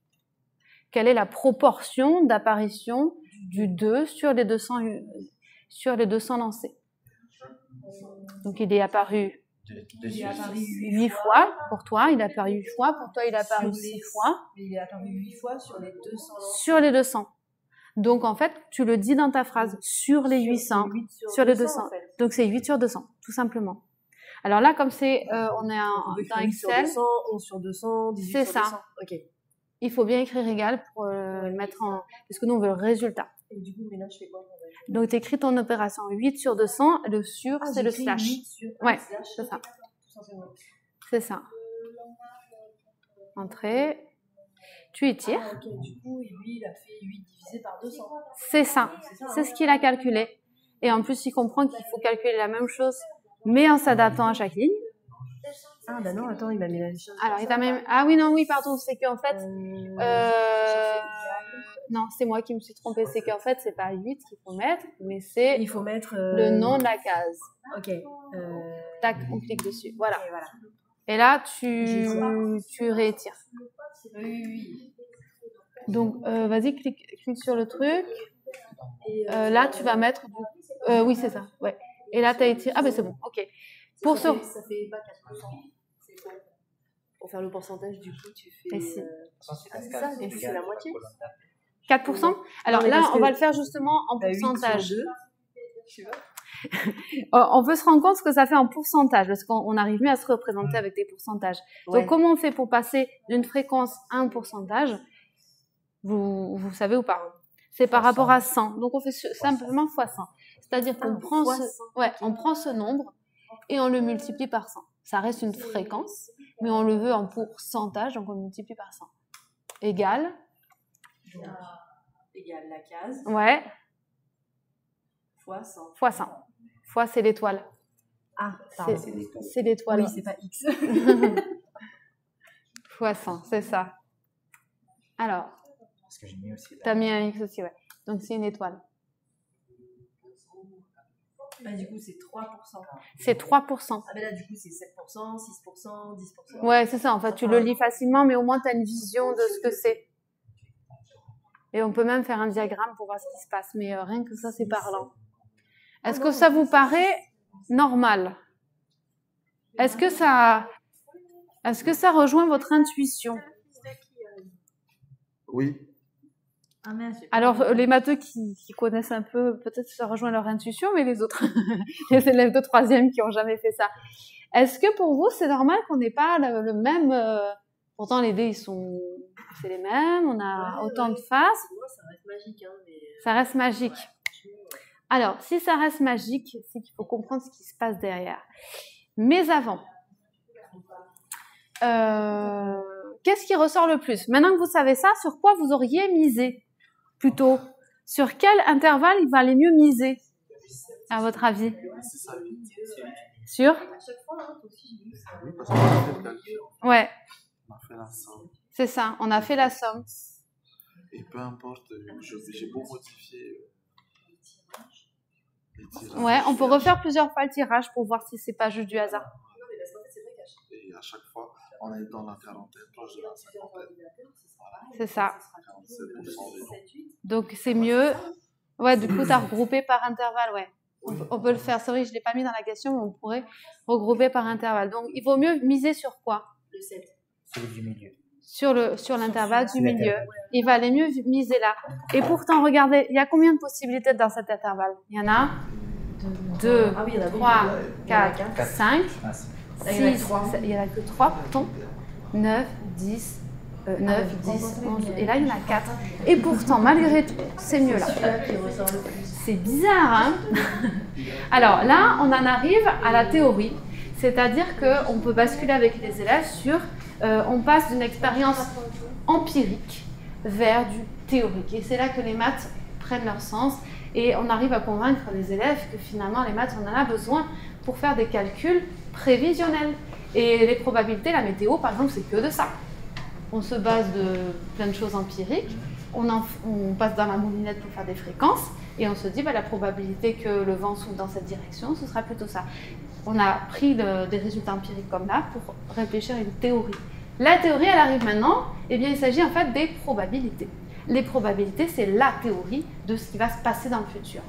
Quelle est la proportion d'apparition du 2 sur les 200 lancés? Donc il est apparu 8 fois pour toi, il est apparu 8 fois, pour toi il est apparu 6 fois. Mais il est apparu 8 fois sur les 200 lancés. Sur les 200. Donc en fait, tu le dis dans ta phrase, sur les 800, sur les 200. En fait. Donc c'est 8 sur 200, tout simplement. Alors là, comme c'est, on est dans Excel. 200, 11 sur 200, 18 c'est sur ça. 200. Ok. Il faut bien écrire égal pour mettre en... Parce que nous, on veut le résultat. Et du coup, mais là, je fais quoi? Donc, tu écris ton opération 8 sur 200. Le sur, c'est le slash. Ouais, c'est ça. C'est ça. Entrée. Tu étires. Ah, ok. Du coup, lui, il a fait 8 divisé par 200. C'est ça. C'est ce qu'il a calculé. Et en plus, il comprend qu'il faut calculer la même chose, mais en s'adaptant à chaque ligne. Ah, bah non, attends, il m'a mis la chose. Alors, il t'a même... Ah oui, non, oui, pardon. C'est qu'en fait... Non, c'est moi qui me suis trompée. C'est qu'en fait, c'est pas 8 qu'il faut mettre, mais c'est... Il faut mettre... le nom de la case. Ok. Tac, on clique dessus. Voilà. Et là, tu réétires. Oui. Donc, vas-y, clique sur le truc. Là, tu vas mettre... oui, c'est ça. Ouais. Et là, tu as étiré... Ah, ben c'est bon. OK. Ça fait pas 4%. Pour faire le pourcentage, du coup, tu fais... Ici. C'est ça, tu fais la moitié. 4%. Alors là, on va le faire justement en pourcentage. On peut se rendre compte ce que ça fait en pourcentage, parce qu'on n'arrive mieux à se représenter avec des pourcentages. Ouais. Donc, comment on fait pour passer d'une fréquence à un pourcentage? Vous savez ou pas? C'est par rapport à 100. Donc, on fait simplement x 100. C'est-à-dire qu'on prend, on prend ce nombre et on le multiplie par 100. Ça reste une fréquence, mais on le veut en pourcentage, donc on le multiplie par 100. Égal. Égale la case. Ouais. Fois 100. Fois 100. Fois, c'est l'étoile. Ah, pardon. C'est l'étoile. Oui, c'est pas X. Fois 100, c'est ça. Alors, Parce que j'ai mis aussi. t'as mis un X aussi, ouais. Donc, c'est une étoile. Bah, du coup, c'est 3%. C'est 3%. Ah, mais là, du coup, c'est 7%, 6%, 10%. Ouais, c'est ça. En fait, tu le lis facilement, mais au moins, tu as une vision de ce que c'est. Et on peut même faire un diagramme pour voir ce qui se passe. Mais rien que ça, c'est parlant. Est-ce que ça vous paraît normal? Est-ce que ça rejoint votre intuition? Oui. Alors, les matheux qui connaissent un peu, peut-être ça rejoint leur intuition, mais les autres, les élèves de 3e qui n'ont jamais fait ça. Est-ce que pour vous, c'est normal qu'on n'ait pas le même... pourtant, les dés, c'est les mêmes, on a autant de faces. Pour moi, ça reste magique. Hein, mais... Ça reste magique. Alors, si ça reste magique, c'est qu'il faut comprendre ce qui se passe derrière. Mais avant, qu'est-ce qui ressort le plus? Maintenant que vous savez ça, sur quoi vous auriez misé plutôt? Sur quel intervalle il valait mieux miser, à votre avis? Sur? Oui, parce qu'on a fait le calcul. Ouais. On a fait la somme. C'est ça, on a fait la somme. Et peu importe, j'ai beau modifier les tirages. Ouais, on peut refaire plusieurs fois le tirage pour voir si c'est pas juste du hasard. Et à chaque fois, on est dans la quarantaine, proche de la cinquantaine. C'est ça. 47%. Donc c'est mieux. Ouais, du coup, tu as regroupé par intervalle, ouais. On peut le faire. C'est vrai, je ne l'ai pas mis dans la question, mais on pourrait regrouper par intervalle. Donc, il vaut mieux miser sur quoi? Le 7. Celui du milieu. Sur l'intervalle du milieu. Il valait mieux miser là. Et pourtant, regardez, il y a combien de possibilités dans cet intervalle? Il y en a 2, 3, 4, 5, 6, il n'y en a que 3, pourtant. 9, 10, 9, 10, 11, et là, il y en a 4. Et pourtant, malgré tout, c'est mieux là. C'est bizarre, hein? Alors là, on en arrive à la théorie. C'est-à-dire qu'on peut basculer avec les élèves sur... on passe d'une expérience empirique vers du théorique. Et c'est là que les maths prennent leur sens. Et on arrive à convaincre les élèves que finalement, les maths, on en a besoin pour faire des calculs prévisionnels. Et les probabilités, la météo, par exemple, c'est que de ça. On se base de plein de choses empiriques. On passe dans la moulinette pour faire des fréquences. Et on se dit, bah, la probabilité que le vent souffle dans cette direction, ce sera plutôt ça. On a pris des résultats empiriques comme là pour réfléchir à une théorie. La théorie, elle arrive maintenant. Eh bien, il s'agit en fait des probabilités. Les probabilités, c'est la théorie de ce qui va se passer dans le futur.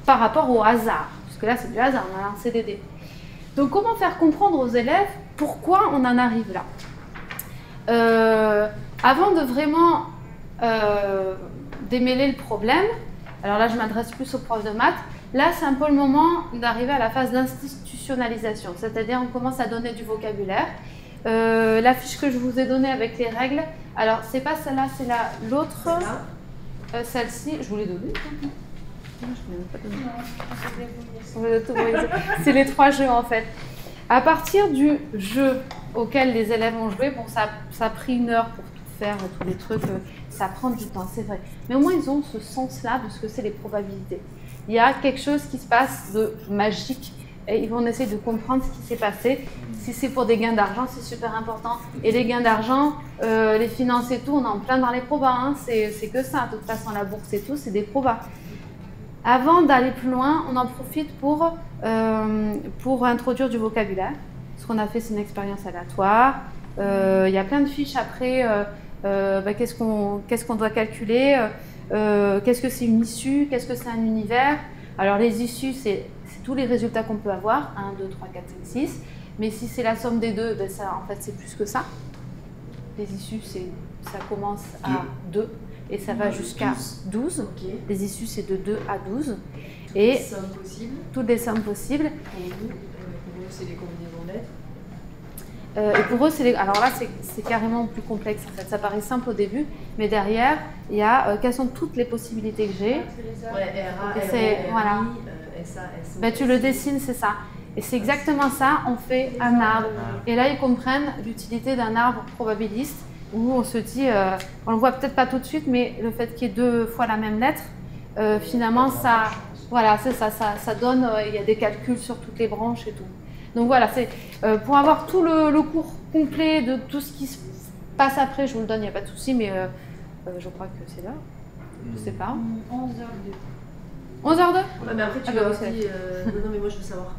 Par rapport au hasard. Parce que là, c'est du hasard, on a lancé des dés. Donc, comment faire comprendre aux élèves pourquoi on en arrive là? Avant de vraiment démêler le problème, alors là, je m'adresse plus aux profs de maths, Là, c'est un peu le moment d'arriver à la phase d'institutionnalisation, c'est-à-dire on commence à donner du vocabulaire. La fiche que je vous ai donnée avec les règles, alors c'est pas celle-là, c'est l'autre, celle-ci, je vous l'ai donnée. C'est les 3 jeux en fait. À partir du jeu auquel les élèves ont joué, bon, ça a pris 1 heure pour tout faire, tous les trucs, ça prend du temps, c'est vrai. Mais au moins ils ont ce sens-là de ce que c'est les probabilités. Il y a quelque chose qui se passe de magique et ils vont essayer de comprendre ce qui s'est passé. Si c'est pour des gains d'argent, c'est super important. Et les gains d'argent, les finances et tout, on est en plein dans les probas, hein. C'est que ça. De toute façon, la bourse et tout, c'est des probas. Avant d'aller plus loin, on en profite pour introduire du vocabulaire. Ce qu'on a fait, c'est une expérience aléatoire. Il y a plein de fiches après. Qu'est-ce qu'on doit calculer, qu'est-ce que c'est une issue, qu'est-ce que c'est un univers. Alors les issues, c'est tous les résultats qu'on peut avoir, 1, 2, 3, 4, 5, 6. Mais si c'est la somme des deux, ben ça, en fait, c'est plus que ça. Les issues, ça commence à 2 et ça va jusqu'à 12. Okay. Les issues, c'est de 2 à 12. Et les sommes possibles. Toutes les sommes possibles. Et pour eux, c'est les combinaisons de lettres. Et pour eux, alors là, c'est carrément plus complexe. En fait. Ça paraît simple au début, mais derrière, il y a quelles sont toutes les possibilités que j'ai. Ouais, RA, voilà. SA, SA. Ben, tu le dessines, c'est ça. Et c'est exactement ça, on fait un arbre. Et là, ils comprennent l'utilité d'un arbre probabiliste, où on se dit, on le voit peut-être pas tout de suite, mais le fait qu'il y ait 2 fois la même lettre, finalement, ça, voilà, c'est ça, ça donne, il y a des calculs sur toutes les branches et tout. Donc voilà, c'est pour avoir tout le cours complet de tout ce qui se passe après, je vous le donne, il n'y a pas de souci, mais je crois que c'est là, je sais pas. 11h02. 11h02 Ouais, mais après, tu vas aussi. Non, mais moi, je veux savoir.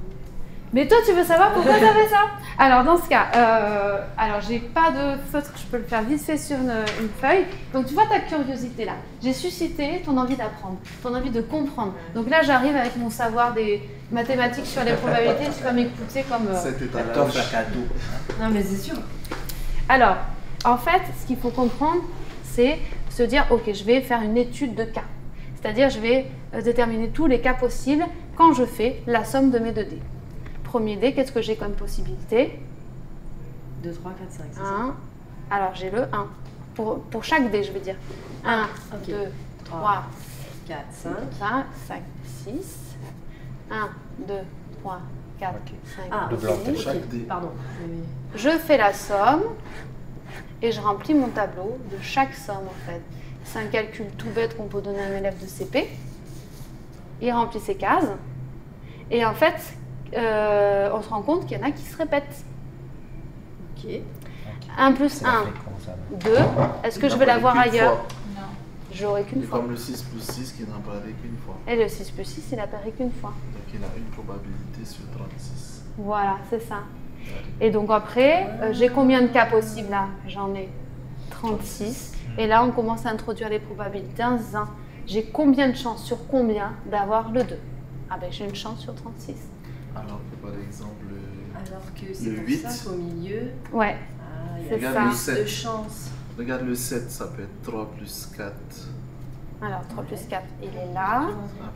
Mais toi, tu veux savoir pourquoi tu as fait ça? Alors, dans ce cas, alors j'ai pas de feutre, je peux le faire vite fait sur une feuille. Donc, tu vois ta curiosité là. J'ai suscité ton envie d'apprendre, ton envie de comprendre. Donc là, j'arrive avec mon savoir des mathématiques sur les probabilités. Tu vas m'écouter comme. C'était un cadeau. Non, mais c'est sûr. Alors, en fait, ce qu'il faut comprendre, c'est se dire, ok, je vais faire une étude de cas. C'est-à-dire, je vais déterminer tous les cas possibles quand je fais la somme de mes 2 dés. Premier dé, qu'est-ce que j'ai comme possibilité? 2, 3, 4, 5, c'est 1. ça. Alors, j'ai le 1. Pour chaque dé, je veux dire. 1, okay. 2, 3, 4, 5. 5, 6. 1, 2, 3, 4, 5, 6. Chaque dé. Pardon. Je fais la somme et je remplis mon tableau de chaque somme, en fait. C'est un calcul tout bête qu'on peut donner à un élève de CP. Il remplit ses cases. Et en fait, on se rend compte qu'il y en a qui se répètent. Ok. 1 plus 1, 2. Est-ce que je vais l'avoir ailleurs? Non. Je l'aurai qu'une fois. Comme le 6 plus 6 qui n'apparaît qu'une fois. Et le 6 plus 6, il apparaît qu'une fois. Donc il a une probabilité sur 36. Voilà, c'est ça. Et donc après, j'ai combien de cas possibles là? J'en ai 36. Et là, on commence à introduire les probabilités en se disant, j'ai combien de chances sur combien d'avoir le 2? Ah ben j'ai une chance sur 36. Alors que par exemple, alors que c'est le pour 8, ça qu'au milieu, ouais, il y a c'est plus de chance. Regarde le 7, ça peut être 3 plus 4. Alors 3 plus 4, il est là.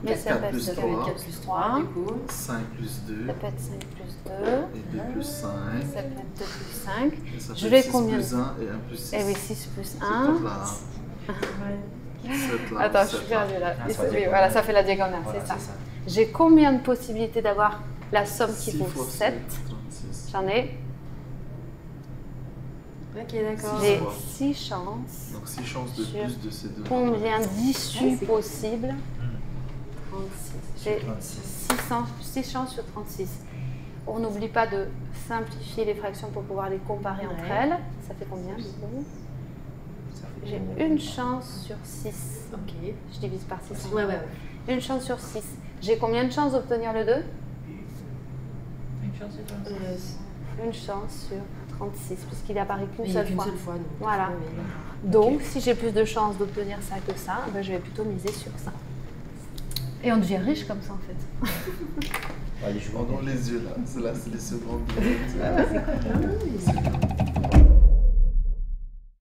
Mais ça peut être 4 plus 3. 5 plus 2. Ça peut être 5 plus 2. Et 2 plus 5. Ça peut être 2 plus 5. Et ça Je fait vais 6 combien? plus 1 et 1 plus 6. Eh oui, 6 plus 1. C'est là. 7 là. Attends, je suis perdue là. Oui, voilà, ça fait la diagonale, voilà, c'est ça. J'ai combien de possibilités d'avoir la somme qui vaut 7? J'en ai. Ok, d'accord. J'ai 6 chances. Donc 6 chances de plus de ces deux. Combien d'issues possibles? 36. J'ai 6 chances sur 36. On n'oublie pas de simplifier les fractions pour pouvoir les comparer entre elles. Ça fait combien du coup? J'ai une chance sur 6. Ok. Je divise par 6. Ouais. Une chance sur 6. J'ai combien de chances d'obtenir le 2? Une chance sur 36. Une chance sur 36, puisqu'il apparaît qu'une seule fois. Donc. Voilà. Donc, si j'ai plus de chances d'obtenir ça que ça, ben, je vais plutôt miser sur ça. Et on devient riche comme ça, en fait. Pendant les yeux, là. C'est les secondes. C'est cool.